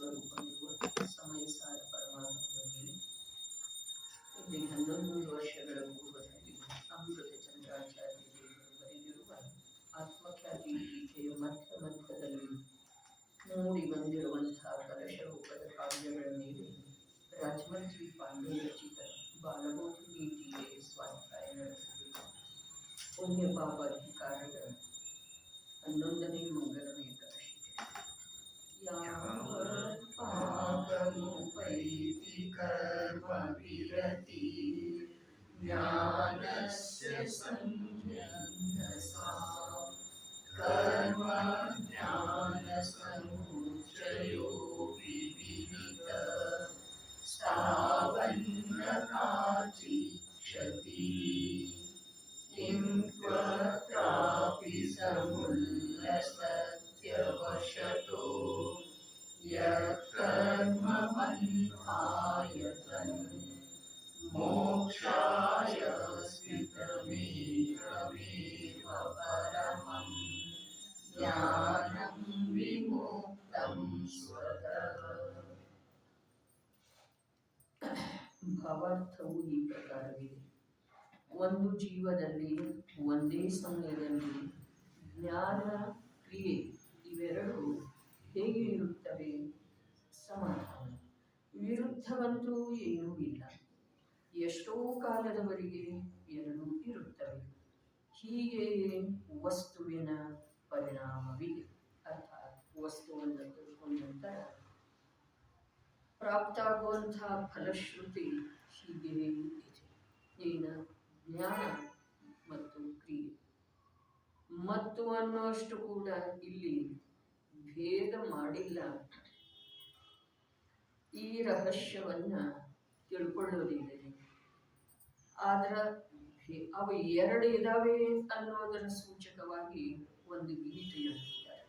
ಸ್ವರೂಪವಿರುವ ಸಮಯ ಸಾರ ಪರಮಾತ್ಮನಲ್ಲಿ ಇಲ್ಲಿ 11 ವರ್ಷಗಳ ಪೂರ್ವದಲ್ಲಿ ಅಮೃತ ಚಂದ್ರಾಚಾರ್ಯ ದೇವರು ಬರೆದಿರುವ ಆತ್ಮಖ್ಯಾತಿ ಗೀತೆಯ ಮಧ್ಯದಲ್ಲಿ ಮೂಡಿ ಬಂದಿರುವಂತಹ ಕಲಶ ರೂಪದ ಕಾವ್ಯಗಳ ಮೇಲೆ ರಾಜಮಂತ್ರಿ ಪಾಂಡೆ ರಚಿತ ಬಾಲಬೋಧಿ ಗೀತೆಗೆ ಸ್ವಾಧ್ಯಾಯ ನಡೆಸುತ್ತಿರುವ ಪುಣ್ಯ ಪಾಪಾಧಿಕಾರದ 11ನೇ ಮಂಗಲಮಯ ಕಲಶ. पापमुपैति कर्मविरति ज्ञानस्य संज्ञसा कर्म ज्ञानसमुच्चयोऽपि विहित स्थावन्न काचिक्षति किं त्वत्रापि समुल्लसत्यवशतो यत्कर्मबन्धायतन् मोक्षाय स्थितमेकमेव परमं ज्ञानं विमुक्तं स्वतः. ಭಾವಾರ್ಥವು ಈ ಪ್ರಕಾರವಿದೆ. ಒಂದು ಜೀವದಲ್ಲಿ ಒಂದೇ ಸಮಯದಲ್ಲಿ ಜ್ಞಾನ ಕ್ರಿಯೆ ಇವೆರಡು ಹೇಗೆ ಇರುತ್ತವೆ? ಸಮಾಧಾನ. ವಿರುದ್ಧವಂತೂ ಏನೂ ಇಲ್ಲ. ಎಷ್ಟೋ ಕಾಲದವರೆಗೆ ಎರಡೂ ಇರುತ್ತವೆ. ಹೀಗೆ ವಸ್ತುವಿನ ಪರಿಣಾಮವಿದೆ. ಅರ್ಥಾತ್ ವಸ್ತುವನ್ನು ತಿಳ್ಕೊಂಡ ನಂತರ ಪ್ರಾಪ್ತಾಗುವಂತಹ ಫಲಶ್ರುತಿ ಹೀಗೆ ಇದೆ. ಏನು? ಜ್ಞಾನ ಮತ್ತು ಕ್ರಿಯೆ. ಮತ್ತು ಅನ್ನೋಷ್ಟು ಕೂಡ ಇಲ್ಲಿ ಭೇದ ಮಾಡಿಲ್ಲ. ಈ ರಹಸ್ಯವನ್ನ ತಿಳ್ಕೊಳ್ಳೋದಿದೆ. ಆದ್ರೆ ಅವು ಎರಡು ಇದಾವೆ ಅನ್ನೋದರ ಸೂಚಕವಾಗಿ ಒಂದು ಗೀತೆ ಹೇಳ್ತಿದ್ದಾರೆ.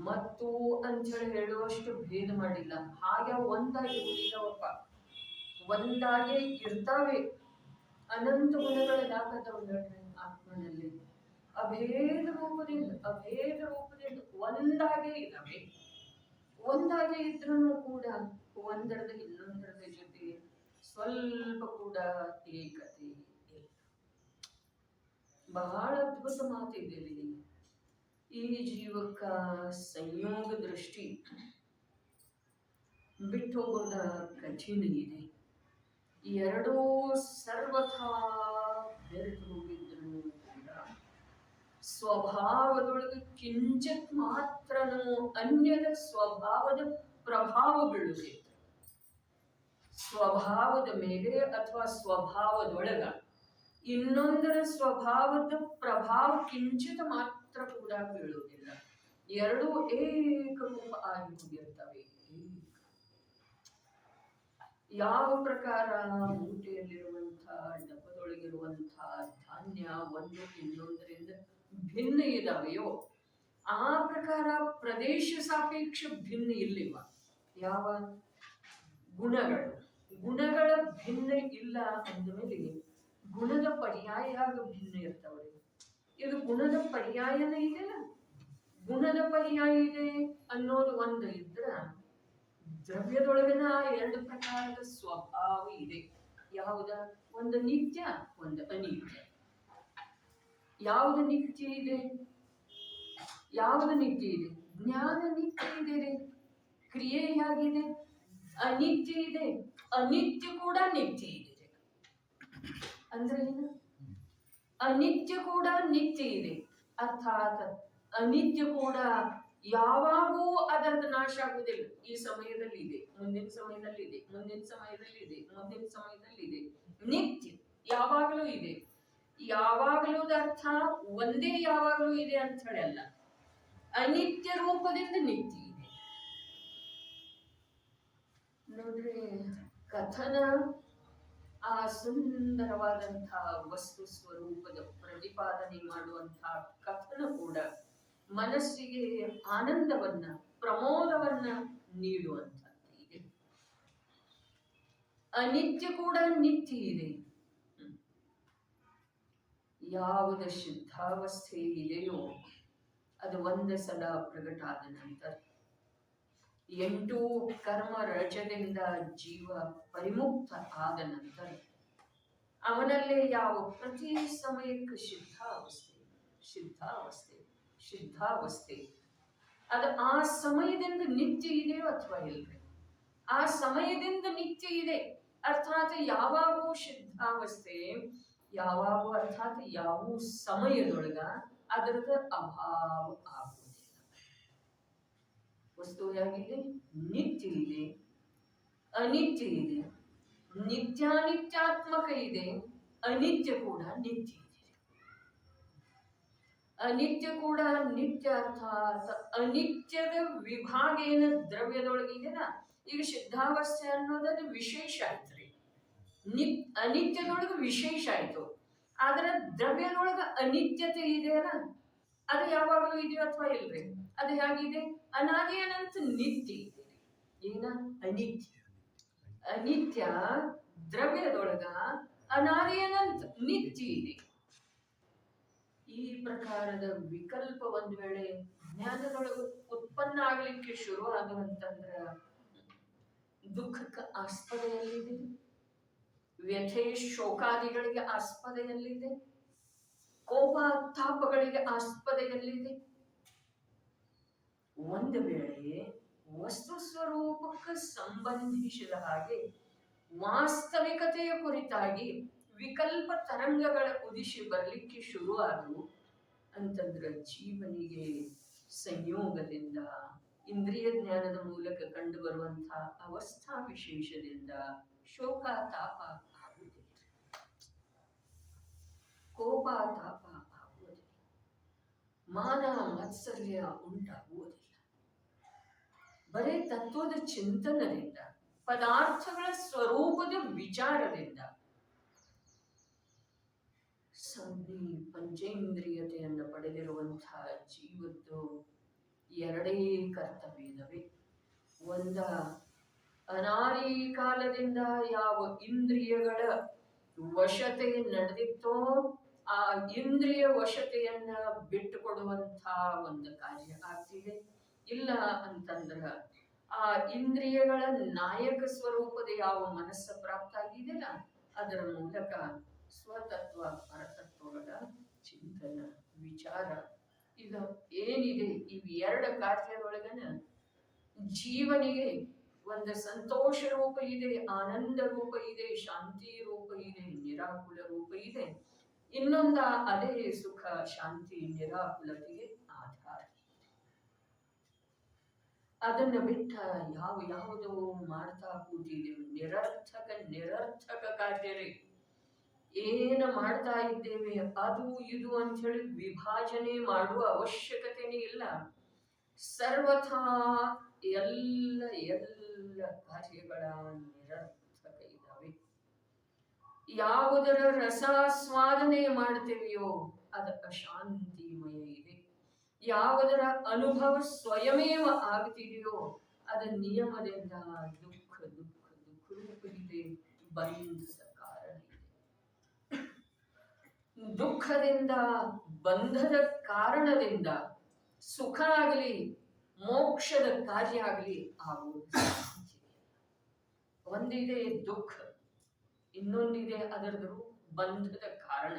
ಮತ್ತು ಅಂತೇಳಿ ಹೇಳುವಷ್ಟು ಭೇದ ಮಾಡಿಲ್ಲ. ಹಾಗೆ ಒಂದಾಗಿ ಉಳಿದವಪ್ಪ, ಒಂದಾಗೆ ಇರ್ತಾವೆ. ಅನಂತ ಗುಣಗಳಾಗತ್ತವ ಆತ್ಮನಲ್ಲಿ. ಅಭೇದ ರೂಪದಿಂದ ಒಂದಾಗೆ ಇದ್ದಾವೆ. ಒಂದಾಗೆ ಇದ್ರೂ ಕೂಡ ಒಂದರದ ಇನ್ನೊಂದರದ ಜೊತೆ ಸ್ವಲ್ಪ ಕೂಡ ಏಕತೆ ಇಲ್ಲ. ಬಹಳ ಅದ್ಭುತ ಮಾತಿದೆ ಇಲ್ಲಿ. ಈ ಜೀವಕ್ಕ ಸಂಯೋಗ ದೃಷ್ಟಿ ಬಿಟ್ಟು ಹೋಗೋದ ಕಠಿಣ ಇದೆ. ಎರಡೂ ಸರ್ವಥಾ ಬೆರೆತು ಹೋಗಿದ್ರು ಕೂಡ ಸ್ವಭಾವದೊಳಗೆ ಕಿಂಚಿತ್ ಮಾತ್ರನೂ ಅನ್ಯದ ಸ್ವಭಾವದ ಪ್ರಭಾವ ಬೀಳುತ್ತೆ. ಸ್ವಭಾವದ ಮೇಲೆ ಅಥವಾ ಸ್ವಭಾವದೊಳಗ ಇನ್ನೊಂದರ ಸ್ವಭಾವದ ಪ್ರಭಾವ ಕಿಂಚಿತ ಮಾತ್ರ ಕೂಡ ಬೀಳುವುದಿಲ್ಲ. ಎರಡೂ ಏಕರೂಪ ಆಗಿ ಹೋಗಿರ್ತವೆ. ಯಾವ ಪ್ರಕಾರ ಮೂಟೆಯಲ್ಲಿರುವಂತಹ ಡಬ್ಬದೊಳಗಿರುವಂತಹ ಧಾನ್ಯ ಒಂದು ಇನ್ನೊಂದರಿಂದ ಭಿನ್ನ ಇದಾವೆಯೋ ಆ ಪ್ರಕಾರ ಪ್ರದೇಶ ಸಾಪೇಕ್ಷ ಭಿನ್ನ ಇಲ್ಲಿವ. ಯಾವ ಗುಣಗಳ ಭಿನ್ನ ಇಲ್ಲ ಅಂದಮೇಲೆ ಗುಣದ ಪರ್ಯಾಯ ಭಿನ್ನ ಇರ್ತಾವ್ರಿ. ಇದು ಗುಣದ ಪರ್ಯಾಯನ ಇದೆಲ್ಲ. ಗುಣದ ಪರ್ಯಾಯ ಇದೆ ಅನ್ನೋದು ಒಂದು ಇದ್ರ ದ್ರವ್ಯದೊಳಗಿನ ಎರಡು ಪ್ರಕಾರದ ಸ್ವಭಾವ ಇದೆ. ಯಾವುದ? ಒಂದು ನಿತ್ಯ, ಒಂದು ಅನಿತ್ಯ. ಯಾವುದು ನಿತ್ಯ ಇದೆ? ಯಾವುದು ನಿತ್ಯ ಇದೆ? ಜ್ಞಾನ ನಿತ್ಯ ಇದೆ. ಕ್ರಿಯೆ ಹೇಗಿದೆ? ಅನಿತ್ಯ ಇದೆ. ಅನಿತ್ಯ ಕೂಡ ನಿತ್ಯ ಇದೆ. ಅಂದ್ರೆ ಏನು? ಅನಿತ್ಯ ಕೂಡ ನಿತ್ಯ ಇದೆ. ಅರ್ಥಾತ್ ಅನಿತ್ಯ ಕೂಡ ಯಾವಾಗೂ ಅದರದ್ದು ನಾಶ ಆಗುವುದಿಲ್ಲ. ಈ ಸಮಯದಲ್ಲಿ ಇದೆ, ಮುಂದಿನ ಸಮಯದಲ್ಲಿ ಇದೆ, ಮುಂದಿನ ಸಮಯದಲ್ಲಿ ಇದೆ, ಮುಂದಿನ ಸಮಯದಲ್ಲಿ ಇದೆ. ನಿತ್ಯ ಯಾವಾಗಲೂ ಇದೆ. ಯಾವಾಗಲೂ ಅರ್ಥ ಒಂದೇ ಯಾವಾಗಲೂ ಇದೆ ಅಂತ ಹೇಳಿ ಅಲ್ಲ. ಅನಿತ್ಯ ರೂಪದಿಂದ ನಿತ್ಯ ಇದೆ. ನೋಡ್ರಿ, ಕಥನ ಆ ಸುಂದರವಾದಂತಹ ವಸ್ತು ಸ್ವರೂಪದ ಪ್ರತಿಪಾದನೆ ಮಾಡುವಂತಹ ಕಥನ ಕೂಡ ಮನಸ್ಸಿಗೆ ಆನಂದವನ್ನ, ಪ್ರಮೋದವನ್ನ ನೀಡುವಂಥದ್ದು ಇದೆ. ಅನಿತ್ಯ ಕೂಡ ನಿತ್ಯ ಇದೆ. ಯಾವುದು ಶುದ್ಧಾವಸ್ಥೆ ಇದೆಯೋ ಅದು ಒಂದೇ ಸಲ ಪ್ರಕಟ ಆದ ನಂತರ ಎಂಟು ಕರ್ಮ ರಜದಿಂದ ಜೀವ ಪರಿಮುಕ್ತ ಆದ ನಂತರ ಅವನಲ್ಲೇ ಯಾವ ಪ್ರತಿ ಸಮಯಕ್ಕೆ ಸಿದ್ಧಾವಸ್ಥೆ ಅದು ಆ ಸಮಯದಿಂದ ನಿತ್ಯ ಇದೆಯೋ ಅಥವಾ ಇಲ್ರಿ? ಆ ಸಮಯದಿಂದ ನಿತ್ಯ ಇದೆ ಅರ್ಥಾತ್ ಯಾವಾಗೂ ಸಿದ್ಧಾವಸ್ಥೆ, ಯಾವಾಗೂ ಅರ್ಥಾತ್ ಯಾವ ಸಮಯದೊಳಗ ಅದರದ ಅಭಾವ ಆಗುವುದಿಲ್ಲ. ವಸ್ತು ಹೇಗಿದೆ? ನಿತ್ಯ ಇದೆ, ಅನಿತ್ಯ ಇದೆ, ನಿತ್ಯಾನಿತ್ಯಾತ್ಮಕ ಇದೆ, ಅನಿತ್ಯ ಕೂಡ ನಿತ್ಯ ಇದೆ. ಅನಿತ್ಯ ಕೂಡ ನಿತ್ಯ ಅರ್ಥಾತ್ ಅನಿತ್ಯದ ವಿಭಾಗ ಏನು ದ್ರವ್ಯದೊಳಗಿದೆನಾ, ಈಗ ಸಿದ್ಧಾವಸ್ಥೆ ಅನ್ನೋದದು ವಿಶೇಷ ಆಯ್ತ್ರಿ. ಅನಿತ್ಯದೊಳಗ ವಿಶೇಷ ಆಯ್ತು, ಆದ್ರೆ ದ್ರವ್ಯದೊಳಗ ಅನಿತ್ಯತೆ ಇದೆಯಲ್ಲ, ಅದು ಯಾವಾಗಲೂ ಇದೆಯೋ ಅಥವಾ ಇಲ್ರಿ? ಅದು ಹೇಗಿದೆ? ಅನಾದಿ ಅನಂತ ನಿತ್ಯ ಇದೆ. ಏನ? ಅನಿತ್ಯ ದ್ರವ್ಯದೊಳಗ ಅನಾದಿ ಅನಂತ ನಿತ್ಯ ಇದೆ. ಈ ಪ್ರಕಾರದ ವಿಕಲ್ಪ ಒಂದ್ ವೇಳೆ ಜ್ಞಾನದೊಳಗ ಉತ್ಪನ್ನ ಆಗ್ಲಿಕ್ಕೆ ಶುರು ಆಗುವಂತಂದ್ರ ದುಃಖಕ್ಕೆ ಆಸ್ಪದ ಎಲ್ಲಿದೆ? ವ್ಯಥೆ ಶೋಕಾದಿಗಳಿಗೆ ಆಸ್ಪದ ಎಲ್ಲಿದೆ? ಕೋಪ ತಾಪಗಳಿಗೆ ಆಸ್ಪದ ಎಲ್ಲಿದೆ? ಒಂದು ವೇಳೆ ವಸ್ತು ಸ್ವರೂಪಕ್ಕೆ ಸಂಬಂಧಿಸಿದ ಹಾಗೆ ವಾಸ್ತವಿಕತೆಯ ಕುರಿತಾಗಿ ವಿಕಲ್ಪ ತರಂಗಗಳ ಉದಿಸಿ ಬರಲಿಕ್ಕೆ ಶುರು ಆದವು ಅಂತಂದ್ರೆ ಜೀವನಿಗೆ ಸಂಯೋಗದಿಂದ ಇಂದ್ರಿಯ ಜ್ಞಾನದ ಮೂಲಕ ಕಂಡು ಬರುವಂತಹ ಅವಸ್ಥಾ ವಿಶೇಷದಿಂದ ಶೋಕ ತಾಪ ಆಗುವುದಿಲ್ಲ, ಕೋಪ ತಾಪ ಆಗುವುದಿಲ್ಲ, ಮಾನ ಮಾತ್ಸರ್ಯ ಉಂಟಾಗುವುದಿಲ್ಲ. ಬರೇ ತತ್ವದ ಚಿಂತನದಿಂದ, ಪದಾರ್ಥಗಳ ಸ್ವರೂಪದ ವಿಚಾರದಿಂದ ಸಂಧಿ ಪಂಚೇಂದ್ರಿಯತೆಯನ್ನು ಪಡೆದಿರುವಂತಹ ಜೀವದ್ದು ಎರಡೇ ಕರ್ತವ್ಯದವೇ. ಒಂದ ಅನಾದಿ ಕಾಲದಿಂದ ಯಾವ ಇಂದ್ರಿಯಗಳ ವಶತೆ ನಡೆದಿತ್ತೋ ಆ ಇಂದ್ರಿಯ ವಶತೆಯನ್ನ ಬಿಟ್ಟುಕೊಡುವಂತಹ ಒಂದು ಕಾರ್ಯ ಆಗ್ತಿದೆ. ಇಲ್ಲ ಅಂತಂದ್ರ ಆ ಇಂದ್ರಿಯಗಳ ನಾಯಕ ಸ್ವರೂಪದ ಯಾವ ಮನಸ್ಸು ಪ್ರಾಪ್ತ ಆಗಿದೆಯಲ್ಲ ಅದರ ಮೂಲಕ ಸ್ವತತ್ವ ಪರತತ್ವಗಳ ಚಿಂತನ ವಿಚಾರ ಇದು ಏನಿದೆ ಇವೆರಡು ಕಾರ್ಯದೊಳಗನ ಜೀವನಿಗೆ ಒಂದು ಸಂತೋಷ ರೂಪ ಇದೆ, ಆನಂದ ರೂಪ ಇದೆ, ಶಾಂತಿ ರೂಪ ಇದೆ, ನಿರಾಕುಲ ರೂಪ ಇದೆ. ಇನ್ನೊಂದ ಅದೇ ಸುಖ ಶಾಂತಿ ನಿರಾಕುಲತೆಗೆ ಆಧಾರ. ಅದನ್ನ ಬಿಟ್ಟ ಯಾವುದೋ ಮಾಡ್ತಾ ಕೂತಿದ್ದೇವೆ ನಿರರ್ಥಕ ಕಾರ್ಯರೇ. ಏನು ಮಾಡ್ತಾ ಇದ್ದೇವೆ ಅದು ಇದು ಅಂತ ಹೇಳಿ ವಿಭಾಜನೆ ಮಾಡುವ ಅವಶ್ಯಕತೆನೇ ಇಲ್ಲ. ಸರ್ವಥಾ ಎಲ್ಲ ಕಾರ್ಯಗಳ ನಿರರ್ಥಕ ಇದ್ದಾವೆ. ಯಾವುದರ ರಸಾಸ್ವಾದನೆ ಮಾಡ್ತೇವೆಯೋ ಅದು ಅಶಾಂತಿಮಯ ಇದೆ. ಯಾವುದರ ಅನುಭವ ಸ್ವಯಮೇವ ಆಗ್ತಿದೆಯೋ ಅದ ನಿಯಮದಿಂದ ದುಃಖ ರೂಪ ಇದೆ, ಬಂಧದ ಕಾರಣ ಇದೆ. ದುಃಖದಿಂದ ಬಂಧದ ಕಾರಣದಿಂದ ಸುಖ ಆಗಲಿ ಮೋಕ್ಷದ ಕಾರ್ಯ ಆಗಲಿ ಆಗುವುದು. ಒಂದಿದೆ ದುಃಖ, ಇನ್ನೊಂದಿದೆ ಅದರದು ಬಂಧದ ಕಾರಣ.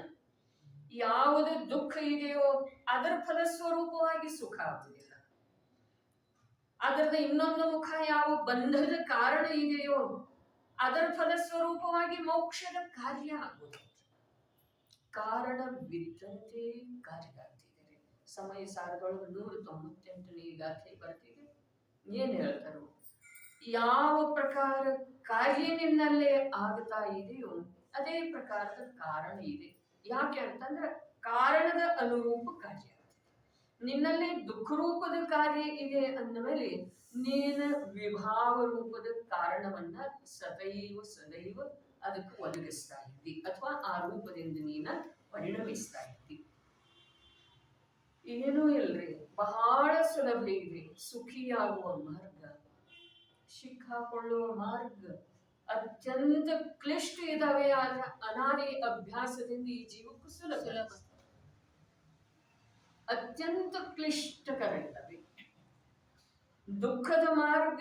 ಯಾವುದು ದುಃಖ ಇದೆಯೋ ಅದರ ಫಲಸ್ವರೂಪವಾಗಿ ಸುಖ ಆಗುವುದಿಲ್ಲ. ಅದರದ ಇನ್ನೊಂದು ಮುಖ ಯಾವ ಬಂಧದ ಕಾರಣ ಇದೆಯೋ ಅದರ ಫಲಸ್ವರೂಪವಾಗಿ ಮೋಕ್ಷದ ಕಾರ್ಯ ಆಗುವುದು. ಕಾರಣವಿದ್ದಂತೆ ಕಾರ್ಯ ಆಗ್ತಿದ್ದಾರೆ. ಸಮಯ ಸಾರದೊಳಗೆ 198ನೇ ಗಾಥೆ ಬರ್ತಿದೆ. ಏನ್ ಹೇಳ್ತಾರೋ, ಯಾವ ಪ್ರಕಾರ ಕಾರ್ಯ ನಿನ್ನಲ್ಲೇ ಆಗ್ತಾ ಇದೆಯೋ ಅದೇ ಪ್ರಕಾರದ ಕಾರಣ ಇದೆ. ಯಾಕೆ ಅಂತಂದ್ರೆ ಕಾರಣದ ಅನುರೂಪ ಕಾರ್ಯ ನಿನ್ನಲ್ಲಿ ದುಃಖ ರೂಪದ ಕಾರ್ಯ ಇದೆ ಅಂದ ಮೇಲೆ ನೀನು ವಿಭಾವ ರೂಪದ ಕಾರಣವನ್ನ ಸದೈವ ಅದಕ್ಕೆ ಒದಗಿಸ್ತಾ ಇದ್ದಿ ಅಥವಾ ಆ ರೂಪದಿಂದ ನೀನ ಪರಿಣಮಿಸ್ತಾ ಇದ್ದಿ. ಏನೂ ಇಲ್ರಿ, ಬಹಳ ಸುಲಭ ಇದೆ. ಸುಖಿಯಾಗುವ ಮಾರ್ಗ, ಸಿಕ್ಕಾಕೊಳ್ಳುವ ಮಾರ್ಗ ಅತ್ಯಂತ ಕ್ಲಿಷ್ಟ ಇದಾವೆ. ಆದ್ರೆ ಅನಾದಿ ಅಭ್ಯಾಸದಿಂದ ಈ ಜೀವಕ್ಕೂ ಸುಲಭ, ಅತ್ಯಂತ ಕ್ಲಿಷ್ಟಕರ ಇದ್ದಾವೆ. ದುಃಖದ ಮಾರ್ಗ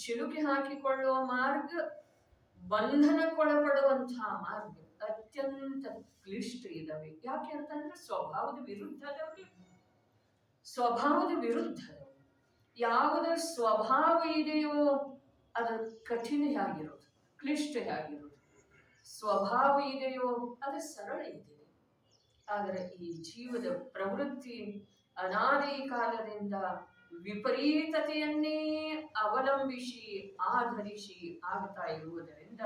ಸಿಲುಕಿ ಹಾಕಿಕೊಳ್ಳುವ ಮಾರ್ಗ, ಬಂಧನಕ್ಕೊಳಪಡುವಂತಹ ಮಾರ್ಗ ಅತ್ಯಂತ ಕ್ಲಿಷ್ಟ ಇದಾವೆ. ಯಾಕೆ ಅಂತಂದ್ರೆ ಸ್ವಭಾವದ ವಿರುದ್ಧ ಅದಾವ್ರಿ. ಸ್ವಭಾವದ ವಿರುದ್ಧ ಯಾವುದರ ಸ್ವಭಾವ ಇದೆಯೋ ಅದು ಕಠಿಣ ಆಗಿರೋದು, ಕ್ಲಿಷ್ಟ ಆಗಿರೋದು. ಸ್ವಭಾವ ಇದೆಯೋ ಅದು ಸರಳ ಇದೆ. ಆದರೆ ಈ ಜೀವದ ಪ್ರವೃತ್ತಿ ಅನಾದಿ ಕಾಲದಿಂದ ವಿಪರೀತತೆಯನ್ನೇ ಅವಲಂಬಿಸಿ ಆಧರಿಸಿ ಆಗ್ತಾ ಇರುವುದರಿಂದ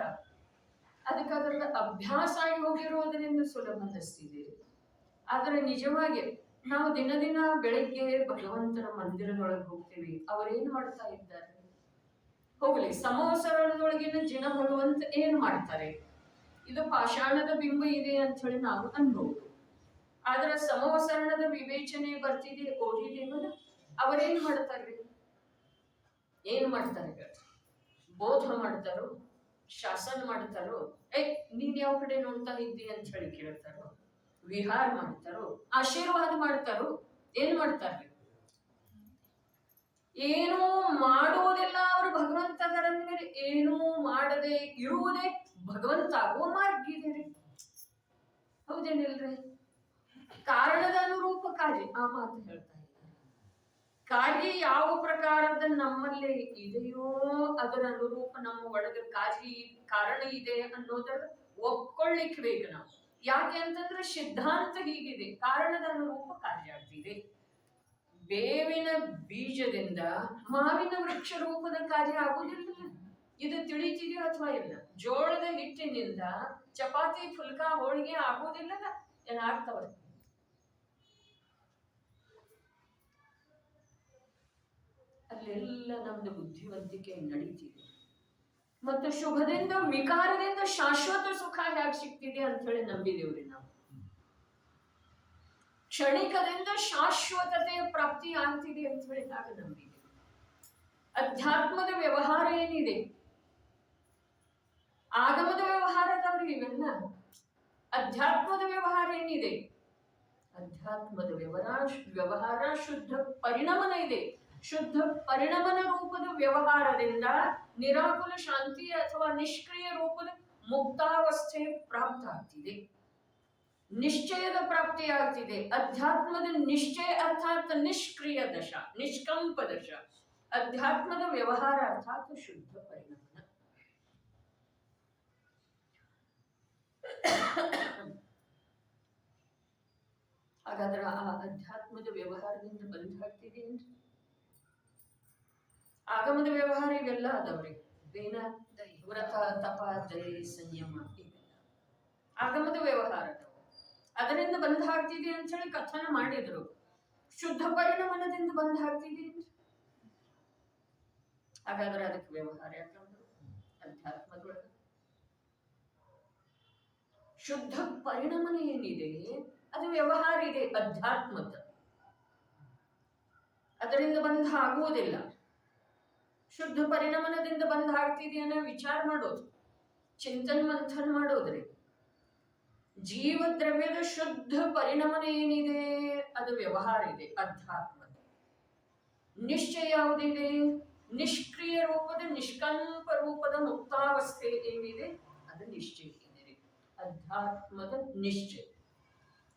ಅದಕ್ಕೆ ಅದರ ಅಭ್ಯಾಸ ಆಗಿ ಹೋಗಿರುವುದರಿಂದ ಸುಲಭ ಅನ್ನಿಸ್ತಿದೆ. ಆದರೆ ನಿಜವಾಗಿ ನಾವು ದಿನ ದಿನ ಬೆಳಿಗ್ಗೆ ಭಗವಂತನ ಮಂದಿರದೊಳಗೆ ಹೋಗ್ತೀವಿ. ಅವರೇನ್ ಮಾಡ್ತಾ ಇದ್ದಾರೆ? ಹೋಗ್ಲಿ, ಸಮವಸರಣದೊಳಗಿನ ಜಿನ ಭಗವಂತ ಏನ್ ಮಾಡ್ತಾರೆ? ಇದು ಪಾಷಾಣದ ಬಿಂಬ ಇದೆ ಅಂತ ಹೇಳಿ ನಾವು ಅನ್ಬಹುದು. ಆದ್ರೆ ಸಮವಸರಣದ ವಿವೇಚನೆ ಬರ್ತಿದೆ, ಓದಿದೇವಲ್ಲ, ಅವರೇನ್ ಮಾಡ್ತಾರೆ? ಏನ್ ಮಾಡ್ತಾರೆ? ಬೋಧ ಮಾಡ್ತಾರೋ, ಶಾಸನ ಮಾಡ್ತಾರೋ, ನೀನ್ ಯಾವ ಕಡೆ ನೋಡ್ತಾ ಇದ್ದಿ ಅಂತ ಹೇಳಿ ಕೇಳ್ತಾರೋ, ವಿಹಾರ ಮಾಡ್ತಾರೋ, ಆಶೀರ್ವಾದ ಮಾಡ್ತಾರೋ, ಏನ್ ಮಾಡ್ತಾರೆ? ಏನೂ ಮಾಡುವುದಿಲ್ಲ. ಅವರು ಭಗವಂತ ಅದರಂದ್ಮೇಲೆ ಏನೂ ಮಾಡದೆ ಇರುವುದೇ ಭಗವಂತ ಆಗುವ ಮಾರ್ಗ ಇದೆ ರೀ. ಹೌದೇನಿಲ್ರಿ? ಕಾರಣದ ಅನುರೂಪ ಕಾರ್ಯ, ಆ ಮಾತು ಹೇಳ್ತಾ ಇದ್ದಾರೆ. ಕಾರ್ಯ ಯಾವ ಪ್ರಕಾರದ ನಮ್ಮಲ್ಲಿ ಇದೆಯೋ ಅದರ ಅನುರೂಪ ನಮ್ಮ ಒಳಗೆ ಕಾರಣ ಇದೆ ಅನ್ನೋದರ ಒಪ್ಕೊಳ್ಳಿಕ್ ಬೇಕು ನಾವು. ಯಾಕೆ ಅಂತಂದ್ರೆ ಸಿದ್ಧಾಂತ ಹೀಗಿದೆ, ಕಾರಣದ ಅನುರೂಪ ಕಾರ್ಯ ಆಗ್ತಿದೆ. ಬೇವಿನ ಬೀಜದಿಂದ ಮಾವಿನ ವೃಕ್ಷ ರೂಪದ ಕಾರ್ಯ ಆಗುವುದಿಲ್ಲ. ಇದು ತಿಳಿತಿದೆಯೋ ಅಥವಾ ಇಲ್ಲ? ಜೋಳದ ಹಿಟ್ಟಿನಿಂದ ಚಪಾತಿ, ಫುಲ್ಕ, ಹೋಳಿಗೆ ಆಗುವುದಿಲ್ಲ. ಏನಾಗ್ತವ? ಅಲ್ಲೆಲ್ಲ ನಮ್ದು ಬುದ್ಧಿವಂತಿಕೆ ನಡೀತಿದೆ. ಮತ್ತು ಶುಭದಿಂದ ವಿಕಾರದಿಂದ ಶಾಶ್ವತ ಸುಖ ಹೇಗೆ ಸಿಗ್ತಿದೆ ಅಂತ ಹೇಳಿ ನಂಬಿದೇವ್ರಿ ನಾವು. ಕ್ಷಣಿಕದಿಂದ ಶಾಶ್ವತತೆಯ ಪ್ರಾಪ್ತಿ ಆಗ್ತಿದೆ ಅಂತ ಹೇಳಿ ಹಾಗೆ ನಂಬಿದೆ. ಅಧ್ಯಾತ್ಮದ ವ್ಯವಹಾರ ಏನಿದೆ, ಆಗಮದ ವ್ಯವಹಾರದವ್ರಿಗೆ ಇವೆಲ್ಲ. ಅಧ್ಯಾತ್ಮದ ವ್ಯವಹಾರ ಏನಿದೆ? ಅಧ್ಯಾತ್ಮದ ವ್ಯವಹಾರ ಶುದ್ಧ ಪರಿಣಮನ ಇದೆ. ಶುದ್ಧ ಪರಿಣಮನ ರೂಪದ ವ್ಯವಹಾರದಿಂದ ನಿರಾಕುಲ ಶಾಂತಿ ಅಥವಾ ನಿಷ್ಕ್ರಿಯ ರೂಪದ ಮುಕ್ತಾವಸ್ಥೆ ಪ್ರಾಪ್ತ ಆಗ್ತಿದೆ, ನಿಶ್ಚಯದ ಪ್ರಾಪ್ತಿ ಆಗ್ತಿದೆ. ಅಧ್ಯಾತ್ಮದ ನಿಶ್ಚಯ ಅರ್ಥಾತ್ ನಿಷ್ಕ್ರಿಯ ದಶ, ನಿಷ್ಕಂಪ ದಶ. ಅಧ್ಯಾತ್ಮದ ವ್ಯವಹಾರ ಅರ್ಥಾತ್ ಶುದ್ಧ ಪರಿಣಮನ. ಹಾಗಾದ್ರೆ ಆ ಅಧ್ಯಾತ್ಮದ ವ್ಯವಹಾರದಿಂದ ಬಂದ್ ಆಗ್ತಿದೆ ಅಂದ್ರೆ ಆಗಮದ ವ್ಯವಹಾರ ಇವೆಲ್ಲ ಅದಾವ್ರಿ. ಏನ? ವ್ರತ, ತಪ, ದಯೆ, ಸಂಯಮ ಇವೆಲ್ಲ ಆಗಮದ ವ್ಯವಹಾರ. ಅದರಿಂದ ಬಂದ್ ಆಗ್ತಿದೆ ಅಂತ ಹೇಳಿ ಕಥನ ಮಾಡಿದ್ರು. ಶುದ್ಧ ಪರಿಣಮನದಿಂದ ಬಂದ್ ಆಗ್ತಿದೆ. ಹಾಗಾದ್ರೆ ಅದಕ್ಕೆ ವ್ಯವಹಾರ ಯಾಕಂದ್ರು? ಅಧ್ಯಾತ್ಮದೊಳಗೆ ಶುದ್ಧ ಪರಿಣಮನ ಏನಿದೆ ಅದು ವ್ಯವಹಾರ ಇದೆ ಅಧ್ಯಾತ್ಮದ. ಅದರಿಂದ ಬಂಧ ಆಗುವುದಿಲ್ಲ. ಶುದ್ಧ ಪರಿಣಮನದಿಂದ ಬಂಧ ಆಗ್ತಿದೆ ಅನ್ನೋ ವಿಚಾರ ಮಾಡೋದು, ಚಿಂತನ್ ಮಂಥನ್ ಮಾಡೋದ್ರಿ. ಜೀವ ದ್ರವ್ಯದ ಶುದ್ಧ ಪರಿಣಮನ ಏನಿದೆ ಅದು ವ್ಯವಹಾರ ಇದೆ ಅಧ್ಯಾತ್ಮದ. ನಿಶ್ಚಯ ಯಾವುದಿದೆ? ನಿಷ್ಕ್ರಿಯ ರೂಪದ ನಿಷ್ಕಂಪ ರೂಪದ ಮುಕ್ತಾವಸ್ಥೆ ಏನಿದೆ ಅದು ನಿಶ್ಚಯ ಇದೆ, ಅಧ್ಯಾತ್ಮದ ನಿಶ್ಚಯ.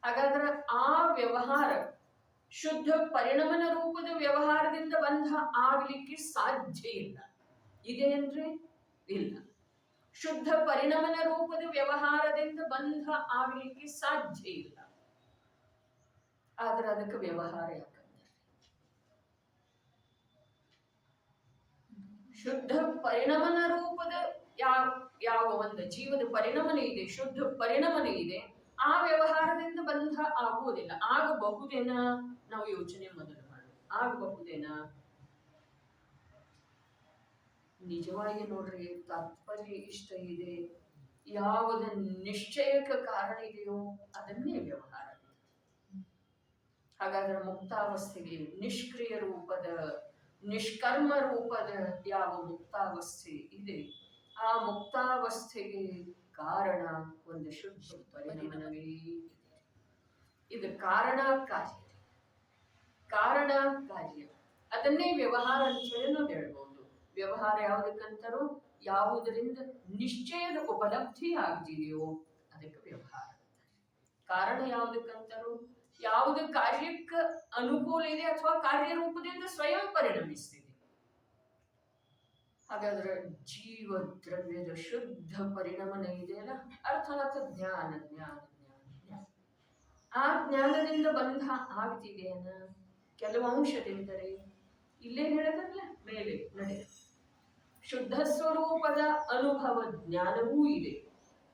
ಹಾಗಾದ್ರೆ ಆ ವ್ಯವಹಾರ ಶುದ್ಧ ಪರಿಣಮನ ರೂಪದ ವ್ಯವಹಾರದಿಂದ ಬಂಧ ಆಗ್ಲಿಕ್ಕೆ ಸಾಧ್ಯ ಇಲ್ಲ. ಇದೆ ಅಂದ್ರೆ ಇಲ್ಲ. ಶುದ್ಧ ಪರಿಣಮನ ರೂಪದ ವ್ಯವಹಾರದಿಂದ ಬಂಧ ಆಗ್ಲಿಕ್ಕೆ ಸಾಧ್ಯ ಇಲ್ಲ. ಆದ್ರೆ ಅದಕ್ಕೆ ವ್ಯವಹಾರ ಯಾಕಂದ್ರೆ ಶುದ್ಧ ಪರಿಣಮನ ರೂಪದ ಯಾವ ಒಂದು ಜೀವದ ಪರಿಣಮನ ಇದೆ, ಶುದ್ಧ ಪರಿಣಮನ ಇದೆ, ಆ ವ್ಯವಹಾರದಿಂದ ಬಂಧ ಆಗುವುದಿಲ್ಲ. ಆಗಬಹುದೇನಾ? ನಾವು ಯೋಚನೆ ಮೊದಲು ಮಾಡಿ, ಆಗಬಹುದೇನಾ? ನಿಜವಾಗಿ ನೋಡ್ರಿ, ತಾತ್ಪರ್ಯ ಇಷ್ಟ ಇದೆ. ಯಾವುದ ನಿಶ್ಚಯಕ್ಕೆ ಕಾರಣ ಇದೆಯೋ ಅದನ್ನೇ ವ್ಯವಹಾರ. ಹಾಗಾದ್ರೆ ಮುಕ್ತಾವಸ್ಥೆಗೆ ನಿಷ್ಕ್ರಿಯ ರೂಪದ ನಿಷ್ಕರ್ಮ ರೂಪದ ಯಾವ ಮುಕ್ತಾವಸ್ಥೆ ಇದೆ, ಆ ಮುಕ್ತಾವಸ್ಥೆಗೆ ಕಾರಣ ಒಂದು ಶುದ್ಧ ಪರಿಣಮನವೇ. ಇದು ಕಾರಣ ಕಾರ್ಯ, ಕಾರಣ ಕಾರ್ಯ. ಅದನ್ನೇ ವ್ಯವಹಾರ ಅಂತ ಹೇಳಿ ಹೇಳ್ಬಹುದು. ವ್ಯವಹಾರ ಯಾವುದಕ್ಕಂತಾರೋ ಯಾವುದರಿಂದ ನಿಶ್ಚಯದ ಉಪಲಬ್ಧಿ ಆಗ್ತಿದೆಯೋ ಅದಕ್ಕೆ ವ್ಯವಹಾರ. ಕಾರಣ ಯಾವುದಕ್ಕಂತಾರೋ ಯಾವುದು ಕಾರ್ಯಕ್ಕೆ ಅನುಕೂಲ ಇದೆ ಅಥವಾ ಕಾರ್ಯರೂಪದಿಂದ ಸ್ವಯಂ ಪರಿಣಮಿಸ್ತಿದೆ. ಹಾಗಾದ್ರೆ ಜೀವ ದ್ರವ್ಯದ ಶುದ್ಧ ಪರಿಣಮನ ಇದೆಯಲ್ಲ, ಅರ್ಥಾತ್ ಜ್ಞಾನ ಜ್ಞಾನ ಜ್ಞಾನ ಜ್ಞಾನ. ಆ ಜ್ಞಾನದಿಂದ ಬಂಧ ಆಗ್ತಿದೆಯನ್ನ ಕೆಲವು ಅಂಶದಿಂದರೆ ಇಲ್ಲೇ ಹೇಳದಲ್ಲ ಮೇಲೆ ನಡೆ. ಶುದ್ಧ ಸ್ವರೂಪದ ಅನುಭವ ಜ್ಞಾನವೂ ಇದೆ.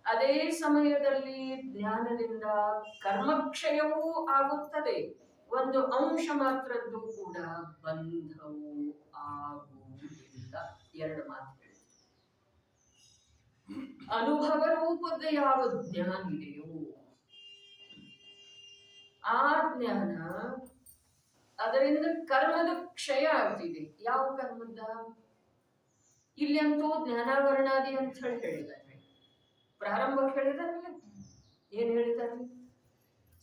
ಅದೇ ಸಮಯದಲ್ಲಿ ಜ್ಞಾನದಿಂದ ಕರ್ಮಕ್ಷಯವೂ ಆಗುತ್ತದೆ. ಒಂದು ಅಂಶ ಮಾತ್ರದ್ದು ಕೂಡ ಬಂಧವೂ ಆಗುವುದಿಲ್ಲ. ಎರಡು ಮಾತು ಹೇಳಿದೆ. ಅನುಭವ ರೂಪದ ಯಾವ ಜ್ಞಾನ ಇದೆಯೋ ಆ ಜ್ಞಾನ ಅದರಿಂದ ಕರ್ಮದ ಕ್ಷಯ ಆಗ್ತಿದೆ. ಯಾವ ಕರ್ಮದ? ಇಲ್ಲಂತೂ ಜ್ಞಾನಾವರಣಾದಿ ಅಂತ ಹೇಳಿ ಹೇಳಿದ್ದಾರೆ. ಪ್ರಾರಂಭಕ್ಕೆ ಹೇಳಿದಾರಲ್ಲ, ಏನ್ ಹೇಳಿದ್ದಾರೆ?